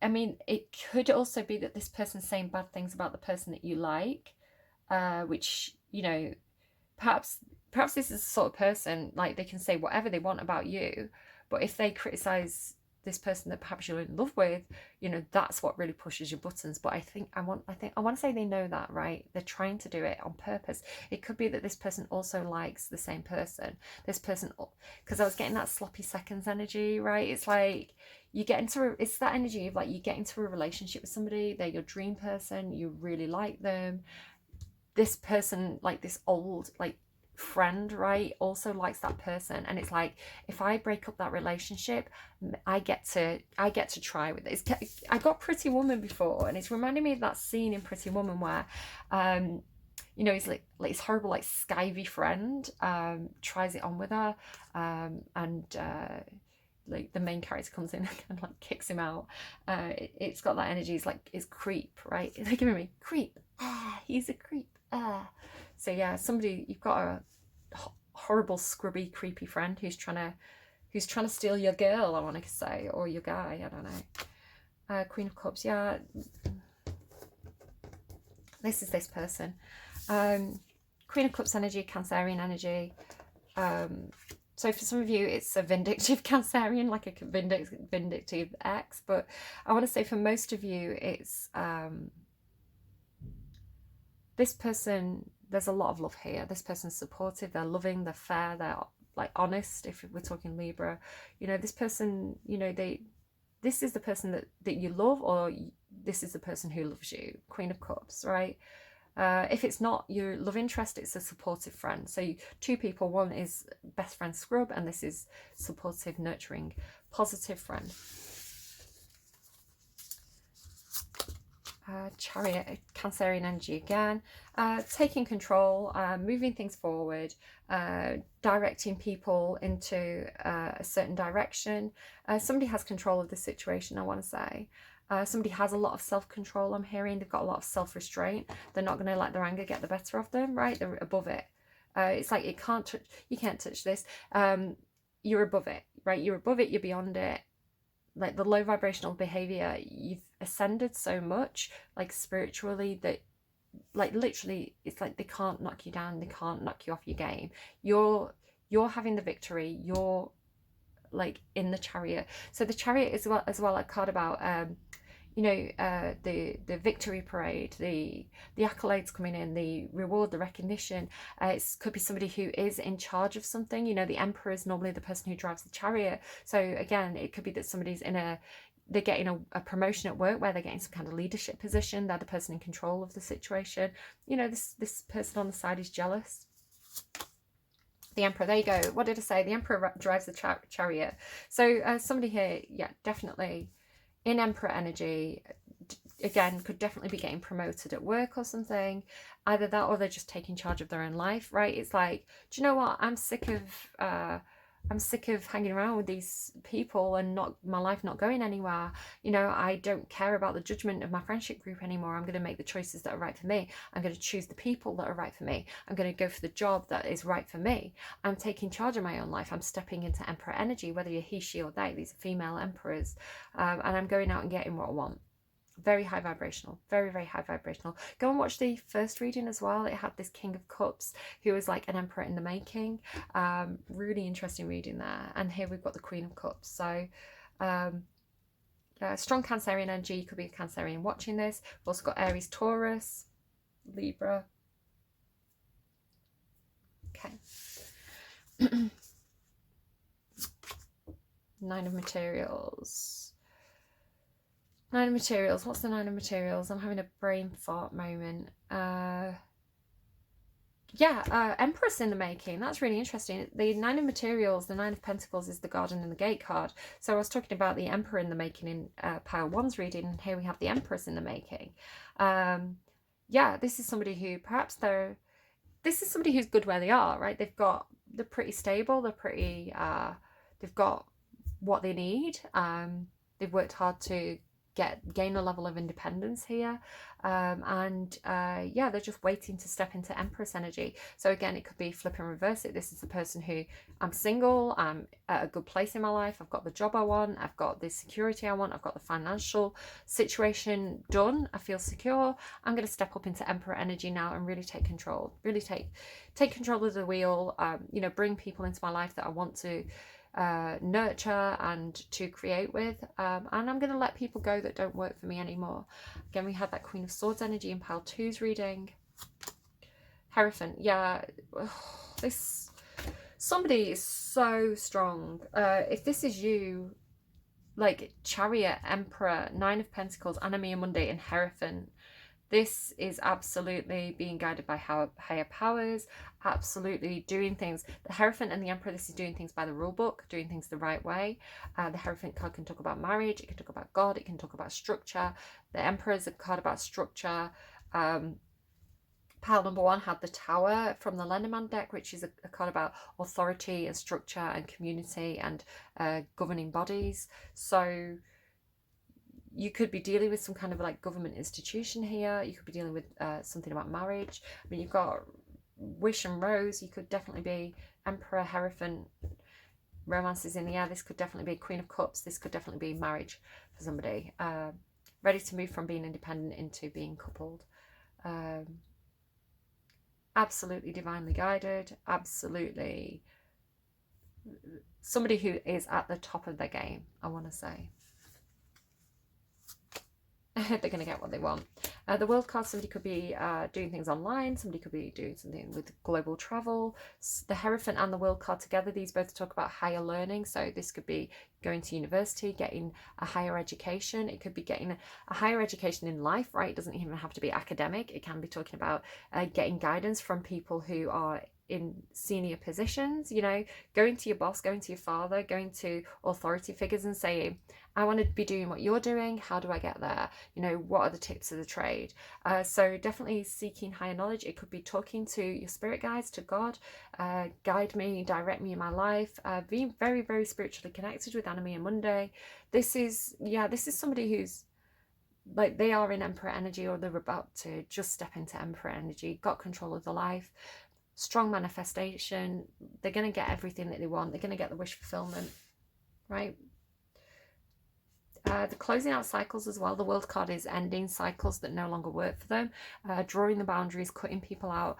mean, it could also be that this person's saying bad things about the person that you like, which, you know, perhaps this is the sort of person, like, they can say whatever they want about you, but if they criticize this person that perhaps you're in love with, you know, that's what really pushes your buttons. But I want to say they know that, right? They're trying to do it on purpose. It could be that this person also likes the same person. This person, because I was getting that sloppy seconds energy, right? It's like you get into it's that energy of like you get into a relationship with somebody, they're your dream person, you really like them. This person, like this old like friend, right, also likes that person, and it's like, if I break up that relationship, I get to try with it. I got Pretty Woman before, and it's reminding me of that scene in Pretty Woman where you know, he's like his horrible like skivy friend tries it on with her, and like the main character comes in and kind of like kicks him out. It's got that energy. It's like, it's creep, right? They're giving me creep. He's a creep. So yeah, somebody, you've got a horrible, scrubby, creepy friend who's trying to steal your girl, I want to say, or your guy, I don't know. Queen of Cups, yeah. This is this person. Queen of Cups energy, Cancerian energy. So for some of you, it's a vindictive Cancerian, like a vindictive ex. But I want to say for most of you, it's this person, there's a lot of love here. This person's supportive, they're loving, they're fair, they're like honest, if we're talking Libra. You know, this person, you know, this is the person that you love, or this is the person who loves you. Queen of Cups, right? If it's not your love interest, it's a supportive friend. So two people, one is best friend scrub, and this is supportive, nurturing, positive friend. Chariot, Cancerian energy again, taking control, moving things forward, directing people into a certain direction. Somebody has control of the situation, I want to say. Somebody has a lot of self-control, I'm hearing. They've got a lot of self-restraint. They're not going to let their anger get the better of them, right? They're above it. It's like, you can't touch this. You're above it, right? You're above it, you're beyond it. Like the low vibrational behavior, you've ascended so much, like spiritually, that like literally it's like they can't knock you down, they can't knock you off your game. You're having the victory, you're like in the Chariot. So the Chariot is as well a card about you know, the victory parade, the accolades coming in, the reward, the recognition. It could be somebody who is in charge of something. You know, the Emperor is normally the person who drives the chariot. So again, it could be that somebody's they're getting a promotion at work, where they're getting some kind of leadership position. They're the person in control of the situation. You know, this person on the side is jealous. The Emperor, there you go. What did I say? The Emperor drives the chariot. So somebody here, yeah, definitely in Emperor energy, again, could definitely be getting promoted at work or something. Either that, or they're just taking charge of their own life, right? It's like, do you know what? I'm sick of hanging around with these people and my life not going anywhere. You know, I don't care about the judgment of my friendship group anymore. I'm going to make the choices that are right for me. I'm going to choose the people that are right for me. I'm going to go for the job that is right for me. I'm taking charge of my own life. I'm stepping into Emperor energy, whether you're he, she, or they. These are female emperors. And I'm going out and getting what I want. Very high vibrational, very, very high vibrational. Go and watch the first reading as well. It had this King of Cups who was like an emperor in the making. Really interesting reading there. And here we've got the Queen of Cups. So Strong Cancerian energy. You could be a Cancerian watching this. We've also got Aries, Taurus, Libra. Okay. Nine of Materials. Nine of Materials. What's the Nine of Materials? I'm having a brain fart moment. Empress in the making. That's really interesting. The Nine of Materials, the Nine of Pentacles is the Garden and the Gate card. So I was talking about the Emperor in the making in Pile 1's reading, and here we have the Empress in the making. This is somebody who perhaps this is somebody who's good where they are, right? They're pretty stable, they've got what they need. They've worked hard to gain a level of independence here, they're just waiting to step into Empress energy. So again, it could be flip and reverse it. This is the person who, I'm single, I'm at a good place in my life, I've got the job I want, I've got the security I want, I've got the financial situation done, I feel secure. I'm going to step up into Emperor energy now and really take control, really take control of the wheel, bring people into my life that I want to nurture and to create with, and I'm going to let people go that don't work for me anymore. Again, we had that Queen of Swords energy in Pile 2's reading. Hierophant, this somebody is so strong. If this is you, like Chariot, Emperor, Nine of Pentacles, Anima Mundi, and Hierophant, this is absolutely being guided by higher powers, absolutely doing things. The Hierophant and the Emperor, this is doing things by the rule book, doing things the right way. The Hierophant card can talk about marriage, it can talk about God, it can talk about structure. The Emperor is a card about structure. Pile number 1 had the Tower from the Lenormand deck, which is a card about authority and structure and community and governing bodies. So you could be dealing with some kind of like government institution here. You could be dealing with something about marriage. I mean, you've got Wish and Rose. You could definitely be Emperor, Hierophant, romances in the air. This could definitely be Queen of Cups. This could definitely be marriage for somebody. Ready to move from being independent into being coupled. Absolutely divinely guided. Absolutely somebody who is at the top of their game, I want to say. They're going to get what they want. The World card, somebody could be doing things online, somebody could be doing something with global travel. The Hierophant and the World card together, these both talk about higher learning. So this could be going to university, getting a higher education. It could be getting a higher education in life, right? It doesn't even have to be academic. It can be talking about getting guidance from people who are in senior positions, going to your boss, going to your father, going to authority figures and saying, I want to be doing what you're doing. How do I get there? What are the tips of the trade? So definitely seeking higher knowledge. It could be talking to your spirit guides, to God, guide me, direct me in my life, being very, very spiritually connected with Anima Mundi. This is somebody who's like, they are in Emperor energy, or they're about to just step into Emperor energy, got control of the life, strong manifestation. They're going to get everything that they want. They're going to get the wish fulfillment, right? The closing out cycles as well. The World card is ending cycles that no longer work for them, drawing the boundaries, cutting people out,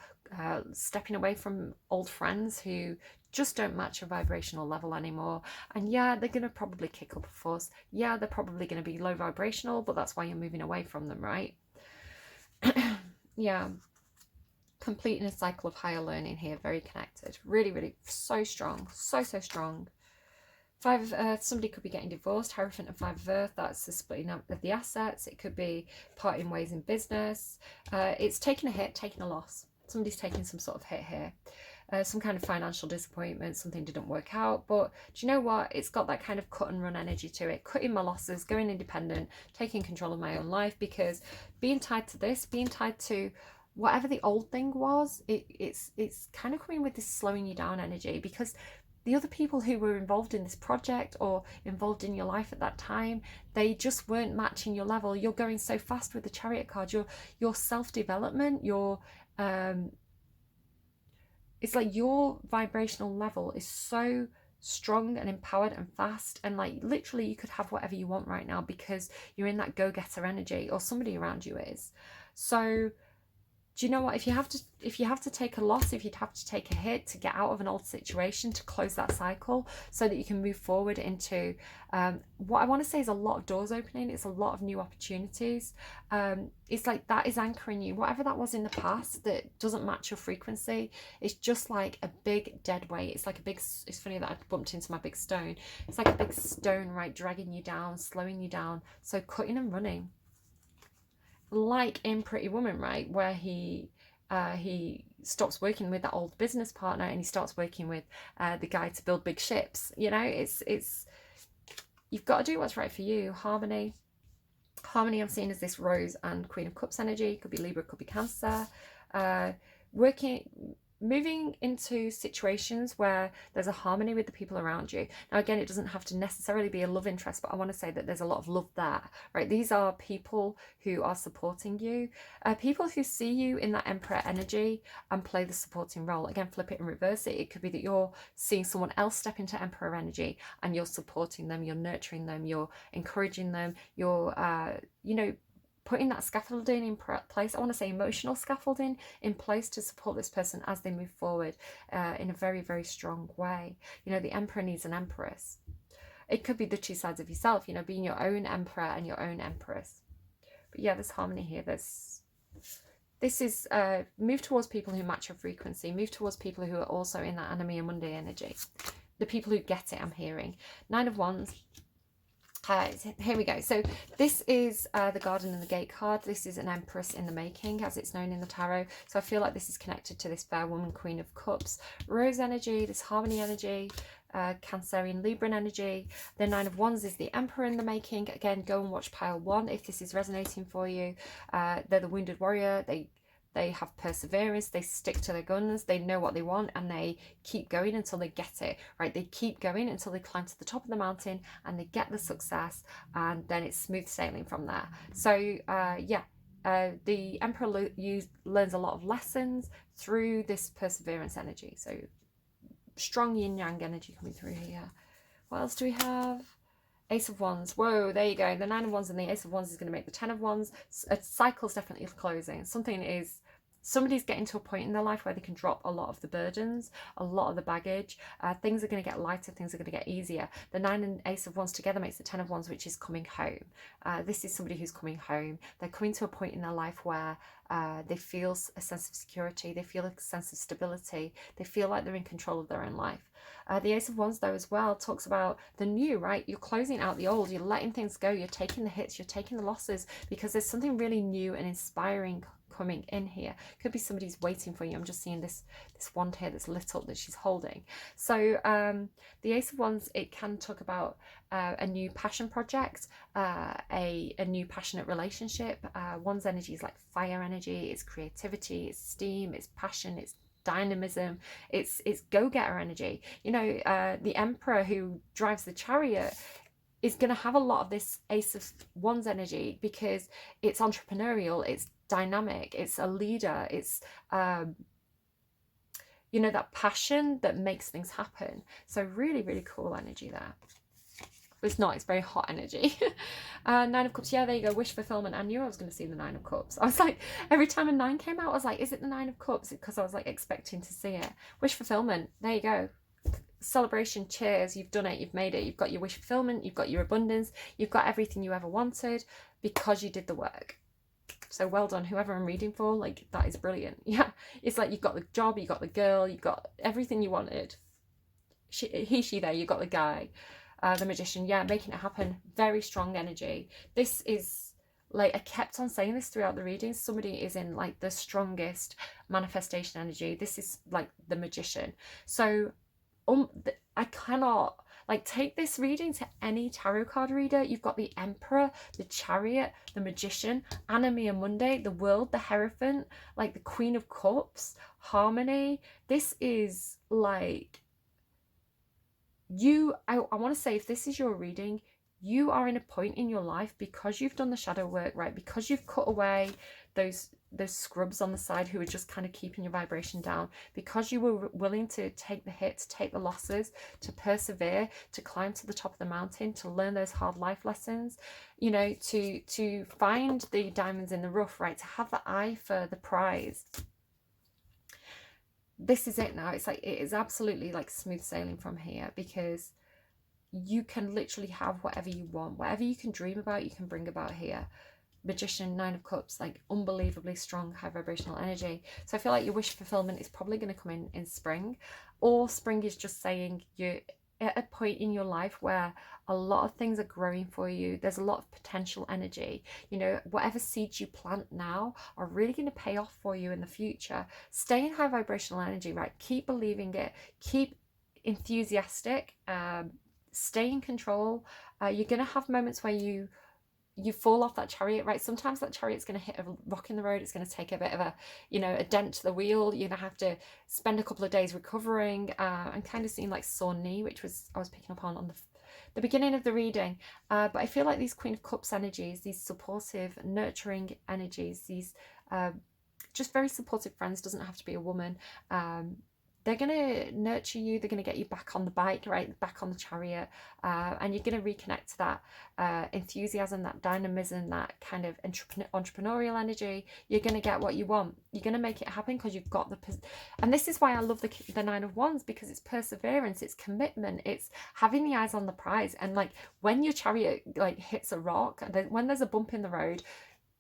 stepping away from old friends who just don't match your vibrational level anymore. And they're going to probably kick up a fuss. They're probably going to be low vibrational, but that's why you're moving away from them, right? Completing a cycle of higher learning here, very connected, really, really so strong, so strong. Five of Earth, somebody could be getting divorced. Hierophant and Five of Earth, that's the splitting up of the assets. It could be parting ways in business. It's taking a hit, taking a loss. Somebody's taking some sort of hit here. Some kind of financial disappointment, something didn't work out. But do you know what? It's got that kind of cut and run energy to it. Cutting my losses, going independent, taking control of my own life, because being tied to this, being tied to whatever the old thing was, it's kind of coming with this slowing you down energy, because the other people who were involved in this project or involved in your life at that time, they just weren't matching your level. You're going so fast with the Chariot card. Your self-development, it's like your vibrational level is so strong and empowered and fast, and like literally you could have whatever you want right now because you're in that go-getter energy, or somebody around you is. So do you know what, if you have to take a loss, if you'd have to take a hit to get out of an old situation, to close that cycle so that you can move forward into what I want to say is a lot of doors opening. It's a lot of new opportunities. It's like that is anchoring you, whatever that was in the past that doesn't match your frequency. It's just like a big dead weight. It's like a big, it's funny that I bumped into my big stone. It's like a big stone, right, dragging you down, slowing you down. So cutting and running, like in Pretty Woman, right, where he stops working with that old business partner and he starts working with the guy to build big ships. You know, it's you've got to do what's right for you. Harmony I'm seeing as this Rose and Queen of Cups energy. Could be Libra, could be Cancer. Moving into situations where there's a harmony with the people around you. Now, again, it doesn't have to necessarily be a love interest, but I want to say that there's a lot of love there, right? These are people who are supporting you, people who see you in that Emperor energy and play the supporting role. Again, flip it and reverse it. It could be that you're seeing someone else step into Emperor energy and you're supporting them, you're nurturing them, you're encouraging them, you're, you know, putting that scaffolding in place. I want to say emotional scaffolding in place to support this person as they move forward in a very, very strong way. You know, the Emperor needs an Empress. It could be the two sides of yourself, you know, being your own Emperor and your own Empress. But yeah, there's harmony here. This is move towards people who match your frequency. Move towards people who are also in that Anime and Monday energy. The people who get it, I'm hearing. 9 of Wands. Here we go. So this is the Garden and the Gate card. This is an Empress in the making, as it's known in the tarot. So I feel like this is connected to this fair woman, Queen of Cups, Rose energy, this harmony energy, Cancerian Libran energy. The 9 of Wands is the Emperor in the making. Again, go and watch pile 1 if this is resonating for you. They're the wounded warrior. They have perseverance, they stick to their guns, they know what they want, and they keep going until they get it, right? They keep going until they climb to the top of the mountain and they get the success, and then it's smooth sailing from there. So the Emperor learns a lot of lessons through this perseverance energy. So strong yin-yang energy coming through here. What else do we have? Ace of Wands. Whoa, there you go. The 9 of Wands and the Ace of Wands is going to make the 10 of Wands. A cycle's definitely closing. Somebody's getting to a point in their life where they can drop a lot of the burdens, a lot of the baggage. Things are going to get lighter, things are going to get easier. The 9 and Ace of Wands together makes the 10 of Wands, which is coming home. This is somebody who's coming home. They're coming to a point in their life where they feel a sense of security, they feel a sense of stability, they feel like they're in control of their own life. The Ace of Wands, though, as well, talks about the new, right? You're closing out the old, you're letting things go, you're taking the hits, you're taking the losses, because there's something really new and inspiring coming in here. Could be somebody's waiting for you. I'm just seeing this wand here that's lit up that she's holding. So the Ace of Wands, it can talk about a new passion project, a new passionate relationship. Wands energy is like fire energy, it's creativity, it's steam, it's passion, it's dynamism, it's go-getter energy. You know, the Emperor who drives the chariot is going to have a lot of this Ace of Wands energy because it's entrepreneurial, it's dynamic, it's a leader, it's you know, that passion that makes things happen. So really, really cool energy there. It's not, it's very hot energy. 9 of Cups, yeah, there you go, wish fulfillment. I knew I was going to see the 9 of Cups. I was like, every time a 9 came out, I was like, is it the 9 of Cups? Because I was like expecting to see it. Wish fulfillment, there you go. Celebration, cheers, you've done it, you've made it, you've got your wish fulfillment, you've got your abundance, you've got everything you ever wanted because you did the work. So well done, whoever I'm reading for, like, that is brilliant. Yeah, it's like you've got the job, you got the girl, you got everything you wanted. She there, you got the guy. The Magician, yeah, making it happen. Very strong energy. This is, like, I kept on saying this throughout the readings, somebody is in, like, the strongest manifestation energy. This is, like, the Magician. So, I cannot, like, take this reading to any tarot card reader. You've got the Emperor, the Chariot, the Magician, Anime and Monday, the World, the Hierophant, like, the Queen of Cups, Harmony. This is, like, I want to say, if this is your reading, you are in a point in your life because you've done the shadow work, right? Because you've cut away those scrubs on the side who are just kind of keeping your vibration down, because you were willing to take the hits, take the losses, to persevere, to climb to the top of the mountain, to learn those hard life lessons, you know, to find the diamonds in the rough, right? To have the eye for the prize. This is it now. It's like, it is absolutely like smooth sailing from here, because you can literally have whatever you want, whatever you can dream about, you can bring about here. Magician, Nine of Cups, like unbelievably strong, high vibrational energy. So I feel like your wish fulfillment is probably going to come in spring, or spring is just saying you're at a point in your life where a lot of things are growing for you. There's a lot of potential energy. You know, whatever seeds you plant now are really going to pay off for you in the future. Stay in high vibrational energy, right? Keep believing it. Keep enthusiastic. Stay in control. You're going to have moments where you fall off that chariot, right? Sometimes that chariot's going to hit a rock in the road. It's going to take a bit of a, you know, a dent to the wheel. You're going to have to spend a couple of days recovering, and kind of seeing like sore knee, which was, I was picking up on the beginning of the reading. But I feel like these Queen of Cups energies, these supportive, nurturing energies, these just very supportive friends, doesn't have to be a woman. They're going to nurture you. They're going to get you back on the bike, right? Back on the chariot. And you're going to reconnect to that enthusiasm, that dynamism, that kind of entrepreneurial energy. You're going to get what you want. You're going to make it happen because you've got the... And this is why I love the Nine of Wands, because it's perseverance, it's commitment, it's having the eyes on the prize. And like when your chariot like hits a rock, when there's a bump in the road,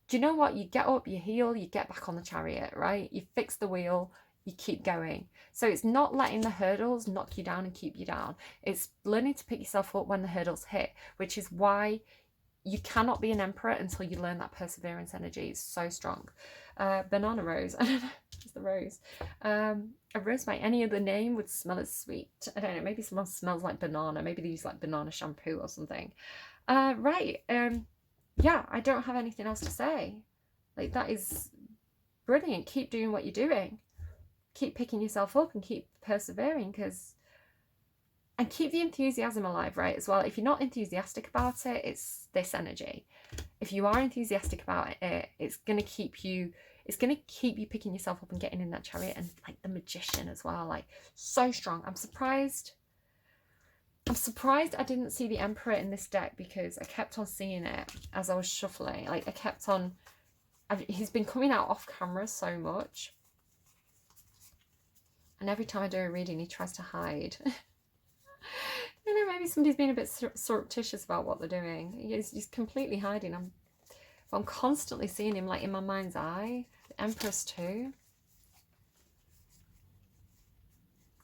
do you know what? You get up, you heal, you get back on the chariot, right? You fix the wheel, you keep going. So it's not letting the hurdles knock you down and keep you down. It's learning to pick yourself up when the hurdles hit, which is why you cannot be an emperor until you learn that perseverance energy. It's so strong. Banana rose. I don't know. Just the rose. A rose by any other name would smell as sweet. I don't know. Maybe someone smells like banana. Maybe they use like banana shampoo or something. Right. Yeah, I don't have anything else to say. Like, that is brilliant. Keep doing what you're doing. Keep picking yourself up and keep persevering, and keep the enthusiasm alive, right? As well, if you're not enthusiastic about it, it's this energy. If you are enthusiastic about it, it's going to keep you picking yourself up and getting in that chariot. And like the Magician as well, like so strong. I'm surprised I didn't see the Emperor in this deck, because I kept on seeing it as I was shuffling. Like he's been coming out off camera so much. And every time I do a reading, he tries to hide. I don't know, maybe somebody's being a bit surreptitious about what they're doing. He's completely hiding. I'm constantly seeing him, like, in my mind's eye. The Empress too.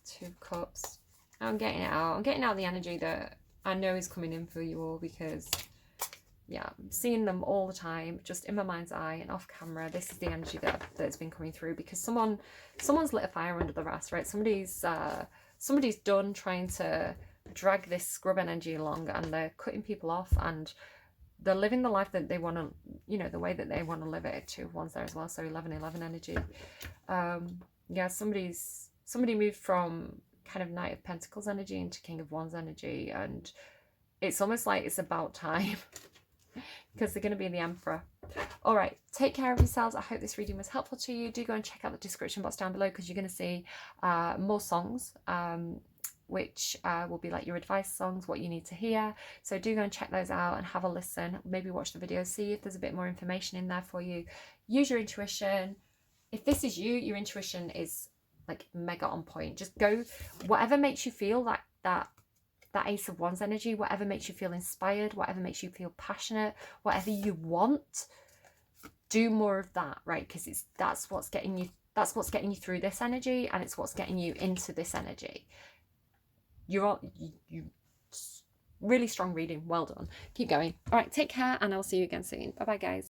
Two of Cups. I'm getting it out. I'm getting out the energy that I know is coming in for you all, because... yeah, I'm seeing them all the time, just in my mind's eye and off camera. This is the energy that's been coming through, because someone's lit a fire under the rest, right? Somebody's done trying to drag this scrub energy along, and they're cutting people off, and they're living the life that they want to, you know, the way that they want to live it. Two of Wands there as well, so 11-11 energy. Yeah, somebody moved from kind of Knight of Pentacles energy into King of Wands energy, and it's almost like it's about time. Because they're going to be the Emperor. All right, take care of yourselves. I hope this reading was helpful to you. Do go and check out the description box down below, because you're going to see more songs, which will be like your advice songs, what you need to hear. So do go and check those out and have a listen. Maybe watch the video, see if there's a bit more information in there for you. Use your intuition. If this is you, your intuition is like mega on point. Just go, whatever makes you feel that Ace of Wands energy, whatever makes you feel inspired, whatever makes you feel passionate, whatever you want, do more of that, right? Because that's what's getting you through this energy, and it's what's getting you into this energy. You really strong reading. Well done. Keep going. All right, take care, and I'll see you again soon. Bye bye, guys.